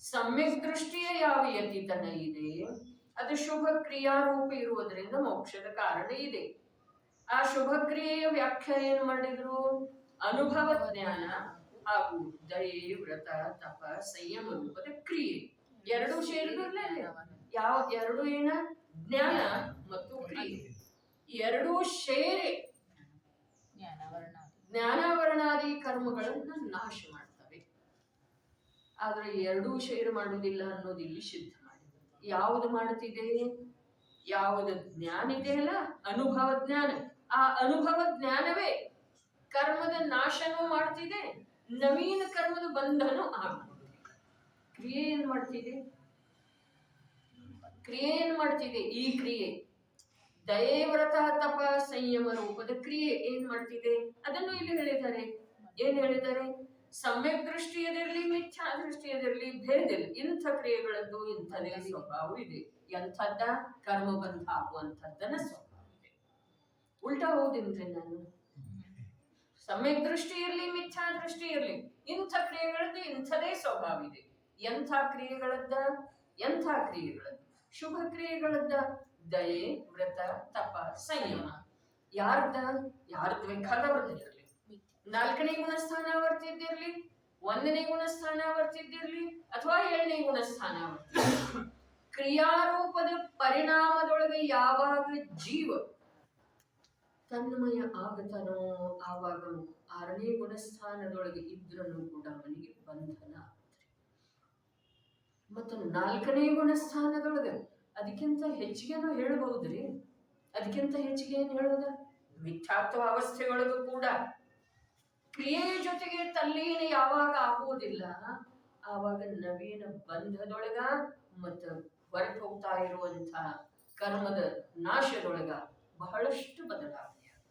ಸಮ್ಯಕ್ ದೃಷ್ಟಿಯ ಯಾವ ಯತಿತನ ಇದೆ ಅದು ಶುಭ ಕ್ರಿಯಾರೂಪ ಇರುವುದರಿಂದ ಮೋಕ್ಷದ ಕಾರಣ ಇದೆ. ಆ ಶುಭ ಕ್ರಿಯೆಯ ವ್ಯಾಖ್ಯೆ ಏನು ಮಾಡಿದ್ರು? ಅನುಭವ ಜ್ಞಾನ ಹಾಗೂ ದಯೆ ವ್ರತ ತಪ ಸಂಯಮ ರೂಪದ ಕ್ರಿಯೆ ಎರಡೂ ಸೇರಿದ್ರಲ್ಲ. ಯಾವ ಎರಡು? ಏನ? ಜ್ಞಾನ ಮತ್ತು ಕ್ರಿಯೆ ಎರಡೂ ಸೇರಿ ಜ್ಞಾನಾವರಣಾದಿ ಕರ್ಮಗಳನ್ನು ನಾಶ ಮಾಡ್ತವೆ. ಆದ್ರೆ ಎರಡೂ ಶೇರ್ ಮಾಡುವುದಿಲ್ಲ ಅನ್ನೋದು ಇಲ್ಲಿ ಸಿದ್ಧ ಮಾಡಿದೆ. ಯಾವುದು ಮಾಡುತ್ತಿದೆ? ಯಾವುದು ಜ್ಞಾನ ಇದೆಯಲ್ಲ, ಅನುಭವ ಜ್ಞಾನ, ಆ ಅನುಭವ ಜ್ಞಾನವೇ ಕರ್ಮದ ನಾಶನೂ ಮಾಡ್ತಿದೆ, ನವೀನ ಕರ್ಮದ ಬಂಧನೂ ಆಗ್ತದೆ. ಕ್ರಿಯೆ ಏನ್ ಮಾಡ್ತಿದೆ? ಕ್ರಿಯೆ ಏನ್ ಮಾಡ್ತಿದೆ? ಈ ಕ್ರಿಯೆ ದಯೆ ವ್ರತ ತಪ ಸಂಯಮ ರೂಪದ ಕ್ರಿಯೆ ಏನ್ ಮಾಡ್ತಿದೆ ಅದನ್ನು ಇಲ್ಲಿ ಹೇಳಿದ್ದಾರೆ. ಏನ್ ಹೇಳಿದ್ದಾರೆ? ಸಮ್ಯಕ್ ದೃಷ್ಟಿಯದಿರಲಿ ಮಿಥ್ಯಾ ದೃಷ್ಟಿಯದಿರಲಿ ಭೇದಿಲ್ಲ, ಇಂಥ ಕ್ರಿಯೆಗಳದ್ದು ಇಂಥದೇ ಸ್ವಭಾವ ಇದೆ. ಎಂಥದ್ದ? ಕರ್ಮಬಂಧ ಆಗುವಂಥದ್ದನ್ನ ಸ್ವಭಾವ ಇದೆ. ಉಲ್ಟಾ ಹೋದಿನ್ರಿ ನಾನು. ಸಮ್ಯಕ್ ದೃಷ್ಟಿ ಇರಲಿ ಮಿಥ್ಯಾ ದೃಷ್ಟಿ ಇರಲಿ, ಇಂಥ ಕ್ರಿಯೆಗಳದ್ದು ಇಂಥದೇ ಸ್ವಭಾವ ಇದೆ. ಎಂಥ ಕ್ರಿಯೆಗಳದ್ದ? ಎಂಥ ಕ್ರಿಯೆಗಳದ್ದು? ಶುಭ ಕ್ರಿಯೆಗಳದ್ದ. ದಯೆ ವ್ರತ ತಪ ಸಂಯಮ ಯಾರ್ದ? ಯಾರ್ದು ಬೇಕಾದವ್ರದ್ದಿರಲಿ. 4ನೇ ಗುಣಸ್ಥಾನ ವರ್ತಿದ್ದಿರ್ಲಿ, 1ನೇ ಗುಣಸ್ಥಾನ ವರ್ತಿದ್ದಿರ್ಲಿ, ಅಥವಾ 7ನೇ ಗುಣಸ್ಥಾನ ವರ್ತಿದ್ದಿರ್ಲಿ, ಕ್ರಿಯಾರೂಪದ ಪರಿಣಾಮದೊಳಗೆ ಯಾವಾಗ ಜೀವ ತನ್ಮಯ ಆಗತನೋ ಆವಾಗ 6ನೇ ಗುಣಸ್ಥಾನದೊಳಗೆ ಇದ್ರನ್ನು ಕೂಡ ಅವನಿಗೆ ಬಂಧನ ಆಗ್ತದೆ. ಮತ್ತು 4ನೇ ಗುಣಸ್ಥಾನದೊಳಗೆ ಅದಕ್ಕಿಂತ ಹೆಚ್ಚಿಗೆನೂ ಹೇಳಬಹುದ್ರಿ. ಅದಕ್ಕಿಂತ ಹೆಚ್ಚಿಗೆ ಏನು ಹೇಳೋದ? ಮಿಥ್ಯಾತ್ವ ಅವಸ್ಥೆಯೊಳಗೂ ಕೂಡ ಕ್ರಿಯೆಯ ಜೊತೆಗೆ ತಲ್ಲೀನ ಯಾವಾಗ ಆಗುವುದಿಲ್ಲ ಆವಾಗ ನವೀನ ಬಂಧದೊಳಗ ಮತ್ತು ಹೊರಟು ಹೋಗ್ತಾ ಇರುವಂತ ಕರ್ಮದ ನಾಶದೊಳಗ ಬಹಳಷ್ಟು ಬದಲಾವಣೆ ಆಗ್ತಿದೆ.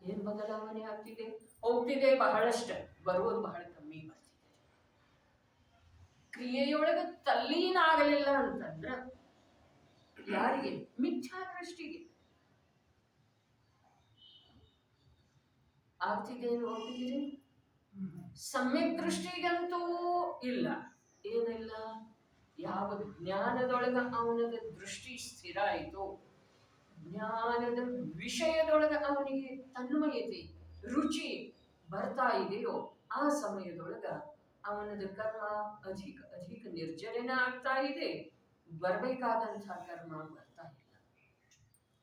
ಏನ್ ಬದಲಾವಣೆ ಆಗ್ತಿದೆ? ಹೋಗ್ತಿದೆ ಬಹಳಷ್ಟು, ಬರುವುದು ಬಹಳ ಕಮ್ಮಿ ಬರ್ತಿದೆ. ಕ್ರಿಯೆಯೊಳಗ ತಲ್ಲೀನ ಆಗಲಿಲ್ಲ ಅಂತಂದ್ರ ಯಾರಿಗೆ? ಮಿಥ್ಯಾ ದೃಷ್ಟಿಗೆ ಆಗ್ತಿದೆ. ಏನು ಹೋಗ್ತಿದ್ದೀರಿ? ಸಮ್ಯಕ್ ದೃಷ್ಟಿಗಂತೂ ಇಲ್ಲ. ಏನಿಲ್ಲ? ಯಾವ ಜ್ಞಾನದೊಳಗ ಅವನದ ದೃಷ್ಟಿ ಸ್ಥಿರ ಆಯಿತು, ಜ್ಞಾನದ ವಿಷಯದೊಳಗ ಅವನಿಗೆ ತನ್ಮಯತೆ ರುಚಿ ಬರ್ತಾ ಇದೆಯೋ ಆ ಸಮಯದೊಳಗ ಅವನದ ಕರ್ಮ ಅಧಿಕ ಅಧಿಕ ನಿರ್ಜರನ ಆಗ್ತಾ ಇದೆ. ಬರ್ಬೇಕಾದಂಥ ಕರ್ಮ ಬರ್ತಾ ಇಲ್ಲ.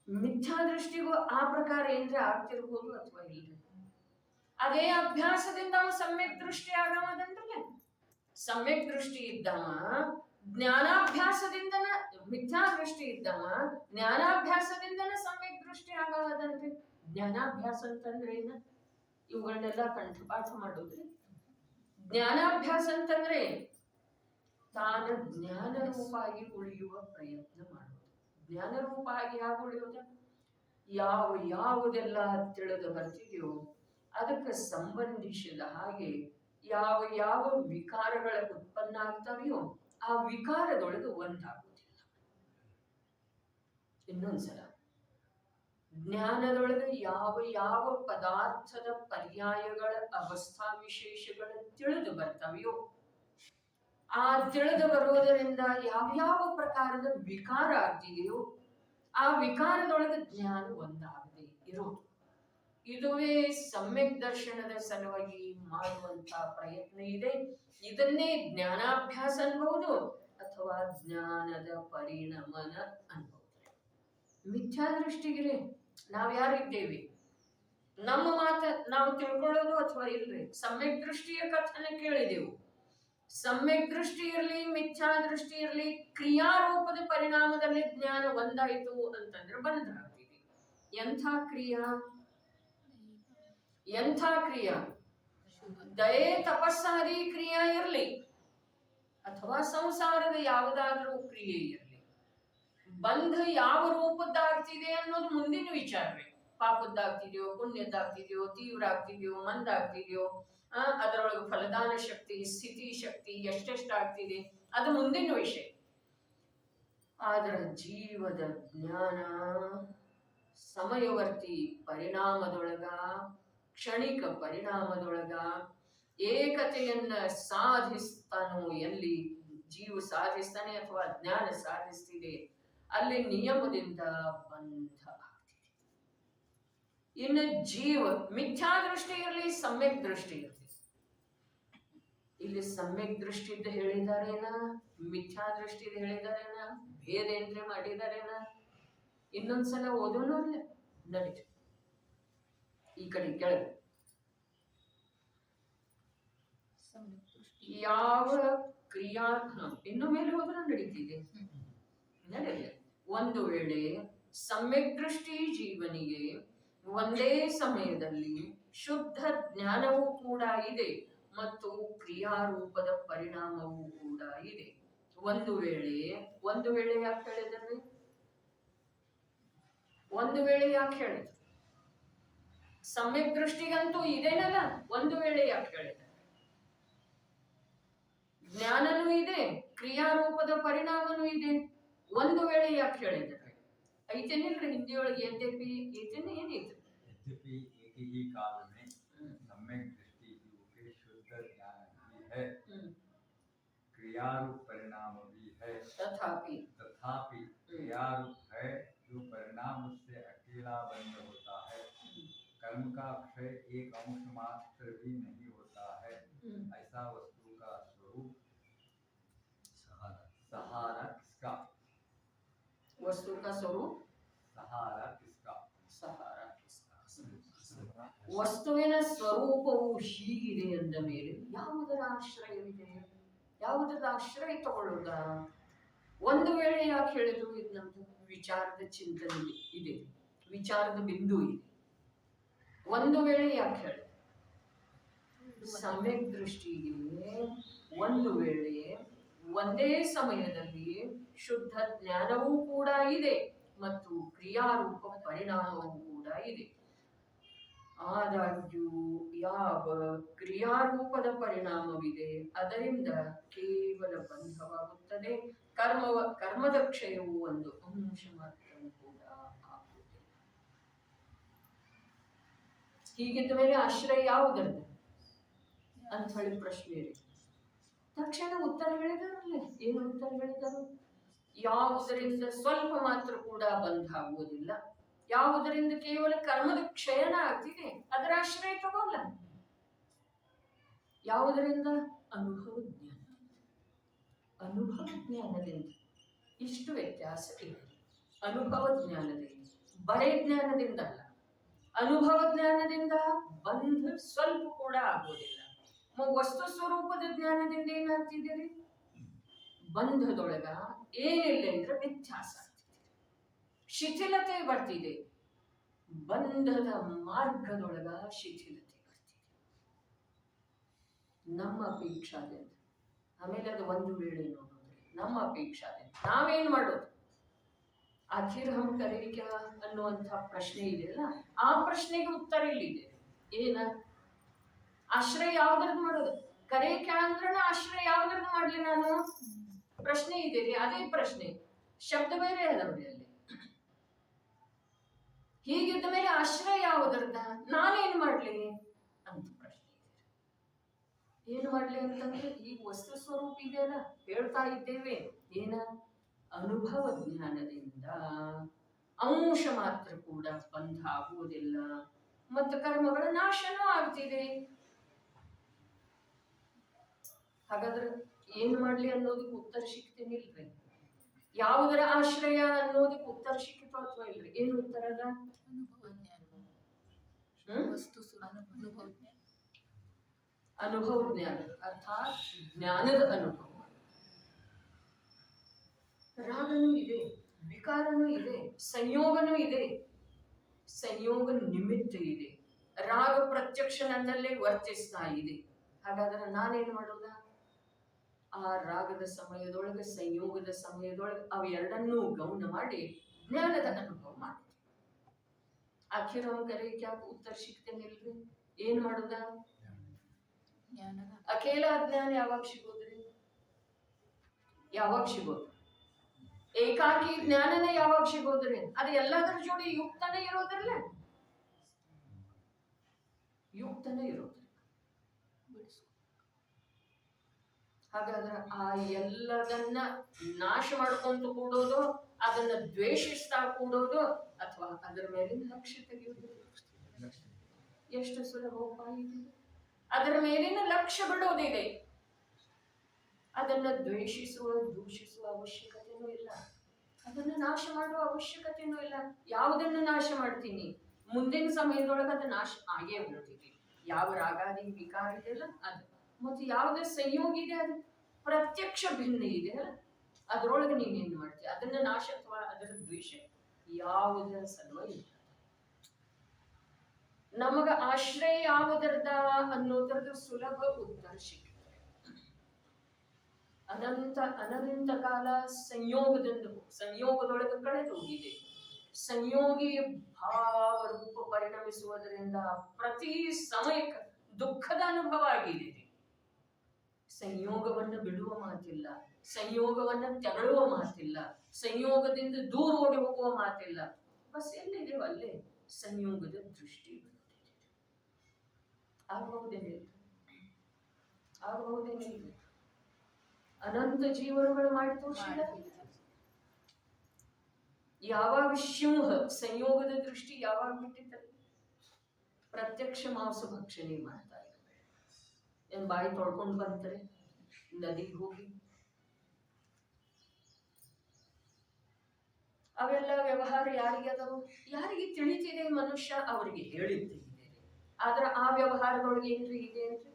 ಮಿಥ್ಯಾ ದೃಷ್ಟಿಗೂ ಆ ಪ್ರಕಾರ ಏನ್ರೆ ಆಗ್ತಿರ್ಬೋದು ಅಥವಾ ಇಲ್ರಿ. ಅದೇ ಅಭ್ಯಾಸದಿಂದ ಅವ ಸಮ್ಯಕ್ ದೃಷ್ಟಿ ಆಗಮದಂದ್ರೆ ಸಮ್ಯಕ್ ದೃಷ್ಟಿ ಇದ್ದವ ಜ್ಞಾನಾಭ್ಯಾಸದಿಂದನ ಮಿಥ್ಯಾ ದೃಷ್ಟಿ ಇದ್ದವ ಜ್ಞಾನಾಭ್ಯಾಸದಿಂದನ ಸಮ್ಯಕ್ ದೃಷ್ಟಿ ಆಗಮದಂದ್ರೆ. ಜ್ಞಾನಾಭ್ಯಾಸ ಅಂತಂದ್ರೆ ಏನ? ಇವುಗಳನ್ನೆಲ್ಲ ಕಂಠಪಾಠ ಮಾಡೋದ್ರಿ. ಜ್ಞಾನಾಭ್ಯಾಸ ಅಂತಂದ್ರೆ ತಾನ ಜ್ಞಾನ ರೂಪಾಗಿ ಉಳಿಯುವ ಪ್ರಯತ್ನ ಮಾಡೋದು. ಜ್ಞಾನ ರೂಪಾಗಿ ಯಾಕೆ ಉಳಿಯೋದ? ಯಾವುದೆಲ್ಲ ತಿಳಿದು ಬರ್ತಿದೆಯೋ ಅದಕ್ಕೆ ಸಂಬಂಧಿಸಿದ ಹಾಗೆ ಯಾವ ವಿಕಾರಗಳ ಉತ್ಪನ್ನ ಆಗ್ತಾವೆಯೋ ಆ ವಿಕಾರದೊಳಗೆ ಒಂದಾಗುವುದಿಲ್ಲ. ಇನ್ನೊಂದ್ಸಲ, ಜ್ಞಾನದೊಳಗೆ ಯಾವ ಪದಾರ್ಥದ ಪರ್ಯಾಯಗಳ ಅವಸ್ಥಾ ವಿಶೇಷಗಳ ತಿಳಿದು ಬರ್ತಾವೆಯೋ ಆ ತಿಳಿದು ಬರುವುದರಿಂದ ಯಾವ ಪ್ರಕಾರದ ವಿಕಾರ ಆಗ್ತಿದೆಯೋ ಆ ವಿಕಾರದೊಳಗೆ ಜ್ಞಾನ ಒಂದಾಗದೆ ಇರೋದು. ಇದುವೇ ಸಮ್ಯಕ್ ದರ್ಶನದ ಸಲುವಾಗಿ ಮಾಡುವಂತ ಪ್ರಯತ್ನ ಇದೆ. ಇದನ್ನೇ ಜ್ಞಾನಾಭ್ಯಾಸ ಅನ್ಬಹುದು ಅಥವಾ ಜ್ಞಾನದ ಪರಿಣಮನ ಅನ್ಬಹುದು. ಮಿಥ್ಯಾದೃಷ್ಟಿಗೆ ನಾವ್ ಯಾರಿದ್ದೇವೆ? ನಮ್ಮ ಮಾತ ನಾವು ತಿಳ್ಕೊಳ್ಳೋದು ಅಥವಾ ಇಲ್ರಿ? ಸಮ್ಯಕ್ ದೃಷ್ಟಿಯ ಕಥನ ಕೇಳಿದೆವು. ಸಮ್ಯಕ್ ದೃಷ್ಟಿ ಇರಲಿ, ಮಿಥ್ಯಾ ದೃಷ್ಟಿ ಇರಲಿ, ಕ್ರಿಯಾರೂಪದ ಪರಿಣಾಮದಲ್ಲಿ ಜ್ಞಾನ ಒಂದಾಯಿತು ಅಂತಂದ್ರೆ ಬಂಧ ಆಗ್ತಿದೆ. ಎಂಥ ಕ್ರಿಯಾ? ಎಂಥ ಕ್ರಿಯಾ? ದಯೆ ತಪಸ್ಸಾದಿ ಕ್ರಿಯಾ ಇರಲಿ ಅಥವಾ ಸಂಸಾರದ ಯಾವುದಾದ್ರೂ ಕ್ರಿಯೆ ಇರಲಿ, ಬಂಧ ಯಾವ ರೂಪದ್ದಾಗ್ತಿದೆ ಅನ್ನೋದು ಮುಂದಿನ ವಿಚಾರವೇ. ಪಾಪದ್ದಾಗ್ತಿದೆಯೋ, ಪುಣ್ಯದ್ದಾಗ್ತಿದೆಯೋ, ತೀವ್ರ ಆಗ್ತಿದೆಯೋ, ಮಂದಾಗ್ತಿದೆಯೋ, ಅದರೊಳಗೆ ಫಲದಾನ ಶಕ್ತಿ, ಸ್ಥಿತಿ ಶಕ್ತಿ ಎಷ್ಟೆಷ್ಟಾಗ್ತಿದೆ ಅದು ಮುಂದಿನ ವಿಷಯ. ಆದ್ರೆ ಜೀವದ ಜ್ಞಾನ ಸಮಯವರ್ತಿ ಪರಿಣಾಮದೊಳಗ, ಕ್ಷಣಿಕ ಪರಿಣಾಮದೊಳಗ ಏಕತೆಯನ್ನ ಸಾಧಿಸ್ತಾನೋ, ಎಲ್ಲಿ ಜೀವ ಸಾಧಿಸ್ತಾನೆ ಅಥವಾ ಜ್ಞಾನ ಸಾಧಿಸ್ತಿದೆ ಅಲ್ಲಿ ನಿಯಮದಿಂದ ಬಂಧ ಆಗ್ತಿದೆ. ಇನ್ನು ಜೀವ ಮಿಥ್ಯಾ ದೃಷ್ಟಿ ಇರಲಿ, ಸಮ್ಯಕ್ ದೃಷ್ಟಿ ಇರಲಿ. ಇಲ್ಲಿ ಸಮ್ಯಕ್ ದೃಷ್ಟಿಯಿಂದ ಹೇಳಿದಾರೇನ, ಮಿಥ್ಯಾ ದೃಷ್ಟಿಯಿಂದ ಹೇಳಿದಾರೇನ, ಬೇರೆ ಏನ್ರೆ ಮಾಡಿದಾರೇನ? ಇನ್ನೊಂದ್ಸಲ ಓದೋನು ಇಲ್ಲ ನಡೀತು. ಈ ಕಡೆ ಕೆಳಗೆ ಯಾವ ಕ್ರಿಯಾ, ಇನ್ನು ಮೇಲೆ ಹೋದ್ರೆ ನಡೀತಿದೆ ನಡೆಯಲ್ಲ. ಒಂದು ವೇಳೆ ಸಮ್ಯಕ್ ದೃಷ್ಟಿ ಜೀವನಿಗೆ ಒಂದೇ ಸಮಯದಲ್ಲಿ ಶುದ್ಧ ಜ್ಞಾನವೂ ಕೂಡ ಇದೆ ಮತ್ತು ಕ್ರಿಯಾರೂಪದ ಪರಿಣಾಮವೂ ಕೂಡ ಇದೆ. ಒಂದು ವೇಳೆ ಯಾಕೆ ಹೇಳಿದ್ರೆ, ಒಂದು ವೇಳೆ ಯಾಕೆ ಹೇಳಿದ್ರು? ಸಮ್ಯಕ್ ದೃಷ್ಟಿಗಂತೂ ಇದೇನಲ್ಲ, ಒಂದು ವೇಳೆ ಯಾಕೆ ಹೇಳಿದ್ರೆ? ಜ್ಞಾನನೂ ಇದೆ, ಕ್ರಿಯಾರೂಪದ ಪರಿಣಾಮನೂ ಇದೆ, ಒಂದು ವೇಳೆ ಯಾಕೆ ಹೇಳಿದ್ರೆ? ಐತೇನಿಲ್ರಿ ಹಿಂದಿಯೊಳಗೆ ಯದ್ಯಪಿ ಐತೇನೆ, ಏನಿತ್ತು? यद्यपि एक ही काल में सम्यक दृष्टि जीव के शुद्ध ज्ञान भी है, क्रियारूप परिणाम भी है, तथापि क्रियारूप है जो परिणाम उससे अकेला बंद होता है। कर्म का क्षय एक अंश मात्र भी नहीं होता है। ऐसा वस्तु का स्वरूप सहारा किसका? वस्तु का स्वरूप सहारा किसका? ಸಹಾರ ವಸ್ತುವಿನ ಸ್ವರೂಪವು ಹೀಗಿದೆ ಎಂದ ಮೇಲೆ ಯಾವುದರ ಆಶ್ರಯವಿದೆ? ಯಾವುದರ ಆಶ್ರಯ ತಗೊಳ್ಳುವುದ? ಒಂದು ವೇಳೆ ಯಾಕೆ ಹೇಳಿದ್ರು? ಇದು ನಮ್ದು ವಿಚಾರದ ಚಿಂತನೆ ಇದೆ, ವಿಚಾರದ ಬಿಂದು ಇದೆ. ಒಂದು ವೇಳೆ ಯಾಕೆ ಹೇಳಿದ್ರು? ಸಮ್ಯಕ್ ದೃಷ್ಟಿಗೆ ಒಂದು ವೇಳೆ ಒಂದೇ ಸಮಯದಲ್ಲಿ ಶುದ್ಧ ಜ್ಞಾನವೂ ಕೂಡ ಇದೆ ಮತ್ತು ಕ್ರಿಯಾರೂಪ ಪರಿಣಾಮವೂ ಕೂಡ ಇದೆ. ಆದಾಗ್ಯೂ ಯಾವ ಕ್ರಿಯಾರೂಪದ ಪರಿಣಾಮವಿದೆ ಅದರಿಂದ ಕೇವಲ ಬಂಧವಾಗುತ್ತದೆ. ಕರ್ಮದ ಕ್ಷಯವು ಒಂದು ಅಂಶ ಮಾತ್ರ ಕೂಡ ಆಗುತ್ತದೆ. ಹೀಗಿದ್ದ ಮೇಲೆ ಆಶ್ರಯ ಯಾವುದರದ್ದು ಅಂತ ಹೇಳಿ ಪ್ರಶ್ನೆ ಇದೆ. ತಕ್ಷಣ ಉತ್ತರ ಹೇಳಿದಾರಲ್ಲ. ಏನು ಉತ್ತರ ಹೇಳಿದರು? ಯಾವುದರಿಂದ ಸ್ವಲ್ಪ ಮಾತ್ರ ಕೂಡ ಬಂಧ ಆಗುವುದಿಲ್ಲ, ಯಾವುದರಿಂದ ಕೇವಲ ಕರ್ಮದ ಕ್ಷಯನ ಆಗ್ತಿದೆ ಅದರ ಆಶ್ರಯ ತಗೋಲ್ಲ. ಯಾವುದರಿಂದ? ಅನುಭವ ಜ್ಞಾನದಿಂದ. ಇಷ್ಟು ವ್ಯತ್ಯಾಸ ಇದೆ. ಅನುಭವ ಜ್ಞಾನದಿಂದ, ಬರೇ ಜ್ಞಾನದಿಂದ ಅಲ್ಲ. ಅನುಭವ ಜ್ಞಾನದಿಂದ ಬಂಧ ಸ್ವಲ್ಪ ಕೂಡ ಆಗುವುದಿಲ್ಲ. ವಸ್ತು ಸ್ವರೂಪದ ಜ್ಞಾನದಿಂದ ಏನಾಗ್ತಿದ್ದೀರಿ? ಬಂಧದೊಳಗ ಏನಿಲ್ಲ ಅಂದ್ರೆ ವ್ಯತ್ಯಾಸ ಆಗ್ತಿದೆ, ಶಿಥಿಲತೆ ಬರ್ತಿದೆ. ಬಂಧದ ಮಾರ್ಗದೊಳಗ ಶಿಥಿಲತೆ ಬರ್ತಿದೆ. ನಮ್ಮ ಅಪೇಕ್ಷಾದಿಂದ, ಆಮೇಲೆ ಅದು ಒಂದು ವೇಳೆ ನೋಡೋದ್ರೆ ನಮ್ಮ ಅಪೇಕ್ಷಾದಿಂದ ನಾವೇನ್ ಮಾಡೋದು? ಆಖಿರ್ ಹಮ್ ಕರೆ ಕ್ಯಾ ಅನ್ನುವಂಥ ಪ್ರಶ್ನೆ ಇದೆಯಲ್ಲ, ಆ ಪ್ರಶ್ನೆಗೆ ಉತ್ತರ ಇಲ್ಲಿದೆ. ಏನ? ಆಶ್ರಯ ಯಾವ್ದ್ರದ್ದು ಮಾಡೋದು? ಕರೆ ಕ್ಯಾ ಅಂದ್ರೆ ಆಶ್ರಯ ಯಾವ್ದ್ರದ್ದು ಮಾಡ್ಲಿ ನಾನು? ಪ್ರಶ್ನೆ ಇದೆ, ಅದೇ ಪ್ರಶ್ನೆ, ಶಬ್ದ ಬೇರೆ ಅದಾವ್ರಿ ಅಲ್ಲಿ. ಹೀಗಿದ್ದ ಮೇಲೆ ಆಶ್ರಯ ಯಾವುದರದ? ನಾನೇನ್ ಮಾಡ್ಲಿ ಅಂತ ಪ್ರಶ್ನೆ ಇದೆ. ಏನು ಮಾಡ್ಲಿ ಅಂತಂದ್ರೆ ಈಗ ವಸ್ತು ಸ್ವರೂಪ ಇದೆಯಲ್ಲ, ಹೇಳ್ತಾ ಇದ್ದೇವೆ. ಏನ? ಅನುಭವ ಜ್ಞಾನದಿಂದ ಅಂಶ ಮಾತ್ರ ಕೂಡ ಬಂಧ ಆಗುವುದಿಲ್ಲ ಮತ್ತು ಕರ್ಮಗಳ ನಾಶನೂ ಆಗ್ತಿದೆ. ಹಾಗಾದ್ರೆ ಏನ್ ಮಾಡ್ಲಿ ಅನ್ನೋದಕ್ಕೆ ಉತ್ತರ ಸಿಗ್ತೇನಿಲ್ರಿ? ಯಾವುದರ ಆಶ್ರಯ ಅನ್ನೋದಕ್ಕೆ ಉತ್ತರ ಸಿಕ್ಕಿತು ಅಥವಾ ಇಲ್ರಿ? ಏನು ಉತ್ತರ ಅದ? ಅನುಭವ ಜ್ಞಾನ, ಅರ್ಥಾತ್ ಜ್ಞಾನದ ಅನುಭವ. ರಾಗನೂ ಇದೆ, ವಿಕಾರನೂ ಇದೆ, ಸಂಯೋಗನೂ ಇದೆ, ಸಂಯೋಗ ನಿಮಿತ್ತ ಇದೆ. ರಾಗ ಪ್ರತ್ಯಕ್ಷ ನನ್ನಲ್ಲೇ ವರ್ತಿಸ್ತಾ ಇದೆ. ಹಾಗಾದ್ರೆ ನಾನೇನು ಮಾಡೋದ? ಆ ರಾಗದ ಸಮಯದೊಳಗೆ, ಸಂಯೋಗದ ಸಮಯದೊಳಗೆ ಅವೆರಡನ್ನೂ ಗೌನ ಮಾಡಿ ಜ್ಞಾನದ ಅನುಭವ ಮಾಡಿ. ಆಖಿರ್ हम करे क्या? उत्तर ಸಿಗ್ತೇನಿಲ್ರಿ? ಏನ್ ಮಾಡುದ? ಅಖೇಲ ಅಜ್ಞಾನ ಯಾವಾಗ ಸಿಗೋದ್ರಿ? ಯಾವಾಗ ಸಿಗೋದು? ಏಕಾಕಿ ಜ್ಞಾನನ ಯಾವಾಗ ಸಿಗೋದ್ರಿ? ಅದು ಎಲ್ಲದರ ಜೋಡಿ ಯುಕ್ತನೇ ಇರೋದ್ರಲ್ಲ, ಯುಕ್ತನೇ ಇರೋದ್ರಿ. ಹಾಗಾದ್ರೆ ಆ ಎಲ್ಲದನ್ನ ನಾಶ ಮಾಡ್ಕೊಂತ ಕೂಡೋದು, ಅದನ್ನ ದ್ವೇಷಿಸ್ತಾ ಕೂಡೋದು, ಅಥವಾ ಅದರ ಮೇಲಿನ ಲಕ್ಷ್ಯ ತೆಗೆಯೋದು ಎಷ್ಟು ಸುಲಭ ಉಪಾಯ ಇದೆ. ಅದರ ಮೇಲಿನ ಲಕ್ಷ್ಯ ಬಿಡೋದಿದೆ. ಅದನ್ನ ದ್ವೇಷಿಸುವ, ದೂಷಿಸುವ ಅವಶ್ಯಕತೆನೂ ಇಲ್ಲ. ಅದನ್ನ ನಾಶ ಮಾಡುವ ಅವಶ್ಯಕತೆನೂ ಇಲ್ಲ. ಯಾವುದನ್ನು ನಾಶ ಮಾಡ್ತೀನಿ? ಮುಂದಿನ ಸಮಯದೊಳಗೆ ಅದು ನಾಶ ಆಗೇ ಬಿಡ್ತೀವಿ. ಯಾವ ರಾಗಾದಿ ವಿಕಾರ ಇದೆಯಲ್ಲ ಅದು, ಮತ್ತು ಯಾವುದೇ ಸಂಯೋಗ ಇದೆ ಅದು ಪ್ರತ್ಯಕ್ಷ ಭಿನ್ನ ಇದೆ ಅಲ್ಲ, ಅದರೊಳಗೆ ನೀನೇನ್ ಮಾಡ್ತೀಯ? ಅದನ್ನ ನಾಶ ಅಥವಾ ಅದರ ದ್ವೇಷ ಯಾವುದರ ಸಲುವಾಗಿ ಇಲ್ಲ. ನಮಗ ಆಶ್ರಯ ಯಾವುದರದ ಅನ್ನೋದ್ರದ್ದು ಸುಲಭ ಉತ್ತರ ಸಿಗ್ತದೆ. ಅನಂತ ಕಾಲ ಸಂಯೋಗದೊಳಗೆ ಕಳೆದು ಹೋಗಿದೆ. ಸಂಯೋಗಿ ಭಾವರೂಪ ಪರಿಣಮಿಸುವುದರಿಂದ ಪ್ರತಿ ಸಮಯಕ್ಕೆ ದುಃಖದ ಅನುಭವ ಆಗಿದೆ. ಸಂಯೋಗವನ್ನು ಬಿಡುವ ಮಾತಿಲ್ಲ, ಸಂಯೋಗವನ್ನು ತೆರಳುವ ಮಾತಿಲ್ಲ, ಸಂಯೋಗದಿಂದ ದೂರ ಓಡಿ ಹೋಗುವ ಮಾತಿಲ್ಲ. ಬಸ್ ಎಲ್ಲಿದೆಯೋ ಅಲ್ಲೇ ಸಂಯೋಗದ ದೃಷ್ಟಿ ಆಗಬಹುದೇನಿಲ್ಲ? ಆಗಬಹುದೇನಿಲ್ಲ? ಅನಂತ ಜೀವನಗಳು ಮಾಡಿ ತೋರಿಸಿದ. ಯಾವಾಗ ಸಿಂಹ ಸಂಯೋಗದ ದೃಷ್ಟಿ ಯಾವಾಗ ಬಿಟ್ಟಿದ್ದ? ಪ್ರತ್ಯಕ್ಷ ಮಾಂಸ ಭಕ್ಷಣೆ ಮಾಡ್ತಾ ಇದ್ದಾರೆ. ಏನ್ ಬಾಯಿ ತೊಳ್ಕೊಂಡು ಬಂತಾರೆ ನದಿಗೆ ಹೋಗಿ? ಅವೆಲ್ಲ ವ್ಯವಹಾರ ಯಾರಿಗೆ ಅದಾವು? ಯಾರಿಗೆ ತಿಳಿತಿದೆ ಮನುಷ್ಯ ಅವರಿಗೆ ಹೇಳಿದ್ದೆ. ಆದ್ರೆ ಆ ವ್ಯವಹಾರದೊಳಗೆ ಏನ್ರಿ ಇದೆ ಏನ್ರಿ?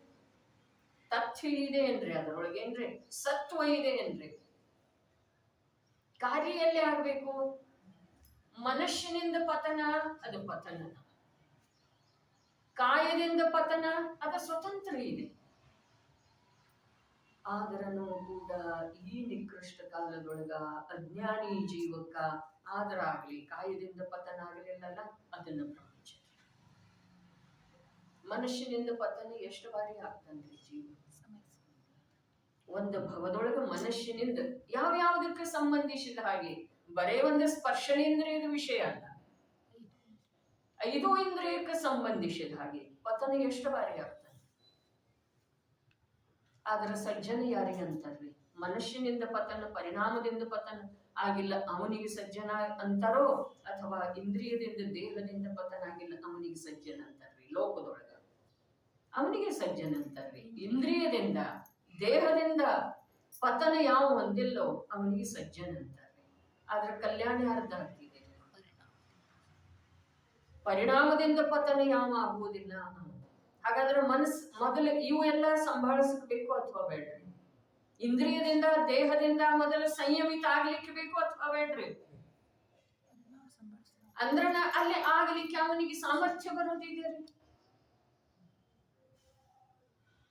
ತಥ್ಯ ಇದೆ ಏನ್ರಿ? ಅದರೊಳಗೆ ಏನ್ರಿ ಸತ್ವ ಇದೆ ಏನ್ರಿ? ಕಾರ್ಯ ಎಲ್ಲಿ ಆಗ್ಬೇಕು? ಮನುಷ್ಯನಿಂದ ಪತನ ಅದು ಪತನ, ಕಾಯದಿಂದ ಪತನ ಅದು ಸ್ವತಂತ್ರ ಇದೆ. ಆದರನು ಕೂಡ ಈ ನಿಕೃಷ್ಟ ಕಾಲದೊಳಗ ಅಜ್ಞಾನಿ ಜೀವಕ್ಕ ಆದರ ಆಗ್ಲಿ ಕಾಯದಿಂದ ಪತನ ಆಗಲಿಲ್ಲಲ್ಲ, ಅದನ್ನ ಪ್ರಪಂಚ ಮನುಷ್ಯನಿಂದ ಪತನ ಎಷ್ಟು ಬಾರಿ ಆಗ್ತಾನ್ರಿ ಜೀವ? ಒಂದು ಭವದೊಳಗ ಮನುಷ್ಯನಿಂದ ಯಾವ್ಯಾವುದಕ್ಕೆ ಸಂಬಂಧಿಸಿದ ಹಾಗೆ ಬರೇ ಒಂದು ಸ್ಪರ್ಶನೇಂದ್ರಿಯದ ವಿಷಯ ಅಲ್ಲ, 5 ಇಂದ್ರಿಯಕ್ಕೆ ಸಂಬಂಧಿಸಿದ ಹಾಗೆ ಪತನ ಎಷ್ಟು ಬಾರಿ ಆಗ್ತಾನೆ. ಆದ್ರ ಸಜ್ಜನ ಯಾರಿಗೆ ಅಂತಾರ್ರಿ? ಮನುಷ್ಯನಿಂದ ಪತನ, ಪರಿಣಾಮದಿಂದ ಪತನ ಆಗಿಲ್ಲ ಅವನಿಗೆ ಸಜ್ಜನ ಅಂತಾರೋ, ಅಥವಾ ಇಂದ್ರಿಯದಿಂದ ದೇಹದಿಂದ ಪತನ ಆಗಿಲ್ಲ ಅವನಿಗೆ ಸಜ್ಜನ ಅಂತಾರ್ರಿ. ಲೋಕದೊಳಗ ಅವನಿಗೆ ಸಜ್ಜನ ಅಂತಾರ್ರಿ. ಇಂದ್ರಿಯದಿಂದ ದೇಹದಿಂದ ಪತನ ಯಾವ ಹೊಂದಿಲ್ಲೋ ಅವನಿಗೆ ಸಜ್ಜನ ಅಂತಾರ್ರಿ. ಆದ್ರೆ ಕಲ್ಯಾಣ ಅರ್ಧ ಆಗ್ತಿದೆ. ಪರಿಣಾಮದಿಂದ ಪತನ ಯಾವ ಆಗುವುದಿಲ್ಲ. ಹಾಗಾದ್ರೆ ಮೊದಲು ಇವು ಎಲ್ಲ ಸಂಭಾಳಿಸಬೇಕು ಅಥವಾ ಬೇಡ್ರಿ? ಇಂದ್ರಿಯದಿಂದ ದೇಹದಿಂದ ಮೊದಲು ಸಂಯಮಿತ ಆಗ್ಲಿಕ್ಕೆ ಬೇಕು ಅಥವಾ ಬೇಡ್ರಿ? ಅಂದ್ರೆ ಅಲ್ಲಿ ಆಗ್ಲಿಕ್ಕೆ ಅವನಿಗೆ ಸಾಮರ್ಥ್ಯ ಬರೋದಿದೆ.